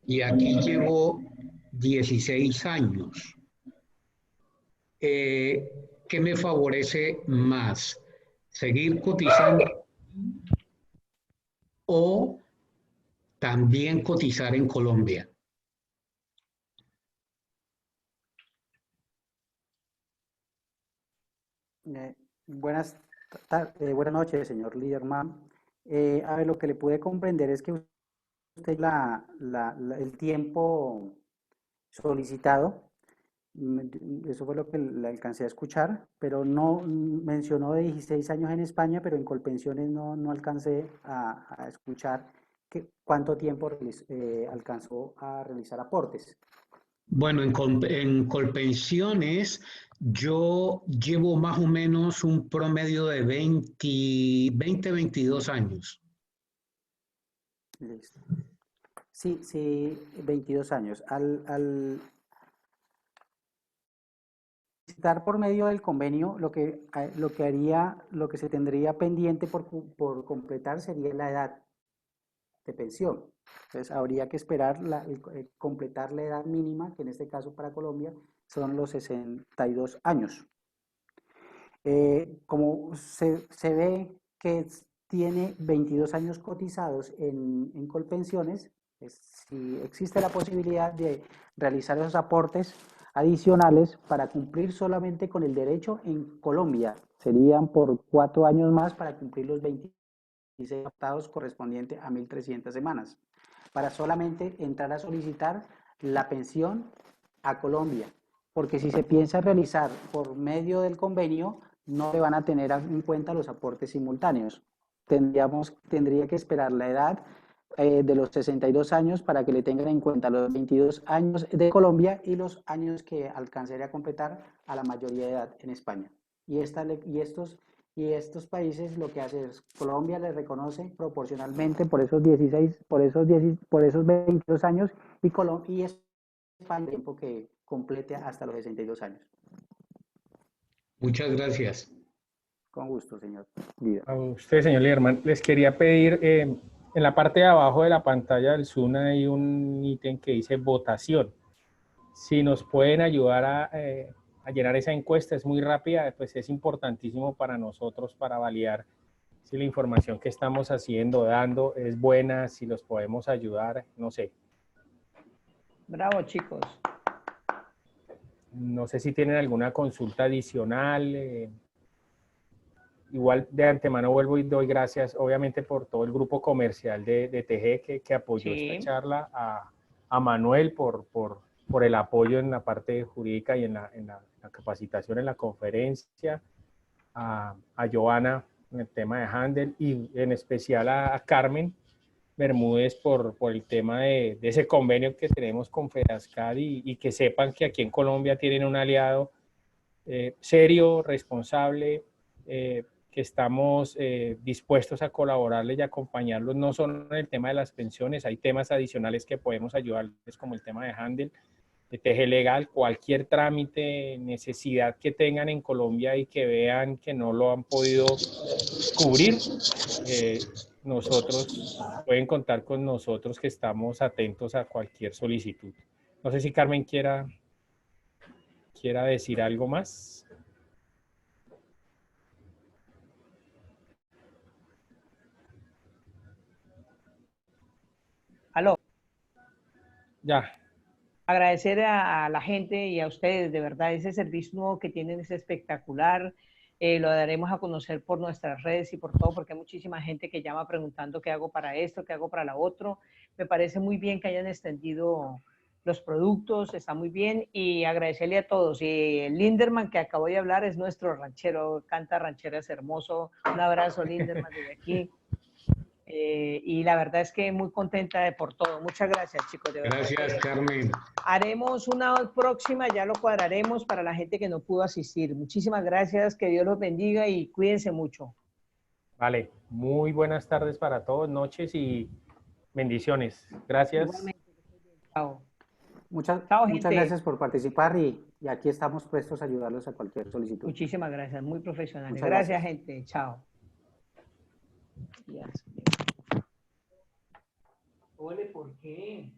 y aquí llevo 16 años. ¿Qué me favorece más? ¿Seguir cotizando o también cotizar en Colombia? Buenas noches, señor Liderman. A ver, lo que le pude comprender es que usted el tiempo solicitado, eso fue lo que le alcancé a escuchar, pero no mencionó de 16 años en España, pero en Colpensiones no alcancé a escuchar cuánto tiempo alcanzó a realizar aportes. Bueno, en Colpensiones yo llevo más o menos un promedio de 22 años. Listo. Sí, 22 años. Al estar por medio del convenio, lo que se tendría pendiente por completar sería la edad de pensión. Entonces habría que esperar completar la edad mínima, que en este caso para Colombia son los 62 años. Como se ve que tiene 22 años cotizados en Colpensiones, si existe la posibilidad de realizar esos aportes adicionales para cumplir solamente con el derecho en Colombia, serían por 4 años más para cumplir los 26 aportados correspondientes a 1.300 semanas, para solamente entrar a solicitar la pensión a Colombia, porque si se piensa realizar por medio del convenio, no le van a tener en cuenta los aportes simultáneos. Tendría que esperar la edad de los 62 años para que le tengan en cuenta los 22 años de Colombia y los años que alcanzaría a completar a la mayoría de edad en España. Y estos países lo que hace es, Colombia le reconoce proporcionalmente por esos 22 años y España el tiempo que complete hasta los 62 años. Muchas gracias. Con gusto, señor. A usted, señor Liderman, les quería pedir, en la parte de abajo de la pantalla del Zoom hay un ítem que dice votación. Si nos pueden ayudar a llenar esa encuesta, es muy rápida, pues es importantísimo para nosotros para validar si la información que estamos dando es buena, si los podemos ayudar, no sé. Bravo, chicos. No sé si tienen alguna consulta adicional. Igual de antemano vuelvo y doy gracias, obviamente, por todo el grupo comercial de TG que apoyó esta charla, a Manuel por por el apoyo en la parte jurídica y en la capacitación, en la conferencia, a Joana en el tema de handle y en especial a Carmen Bermúdez por el tema de ese convenio que tenemos con Fedascat y que sepan que aquí en Colombia tienen un aliado serio, responsable, que estamos dispuestos a colaborarles y acompañarlos, no solo en el tema de las pensiones, hay temas adicionales que podemos ayudarles como el tema de handle, de TG legal, cualquier trámite, necesidad que tengan en Colombia y que vean que no lo han podido cubrir, nosotros pueden contar con nosotros que estamos atentos a cualquier solicitud. No sé si Carmen quiera decir algo más. Aló. Ya. Agradecer a la gente y a ustedes, de verdad, ese servicio nuevo que tienen es espectacular. Lo daremos a conocer por nuestras redes y por todo, porque hay muchísima gente que llama preguntando qué hago para esto, qué hago para lo otro. Me parece muy bien que hayan extendido los productos, está muy bien, y agradecerle a todos. Y el Linderman que acabo de hablar es nuestro ranchero, canta rancheras hermoso. Un abrazo, Linderman, desde aquí. Y la verdad es que muy contenta por todo. Muchas gracias, chicos. De verdad. Gracias, Carmen. Haremos una próxima, ya lo cuadraremos para la gente que no pudo asistir. Muchísimas gracias, que Dios los bendiga y cuídense mucho. Vale, muy buenas tardes para todos, noches y bendiciones. Gracias. Igualmente, chao. Muchas gente. gracias por participar y aquí estamos prestos a ayudarlos a cualquier solicitud. Muchísimas gracias, muy profesionales. Muchas Gracias, gracias. gente. Chao. Yes. Ole, ¿por qué?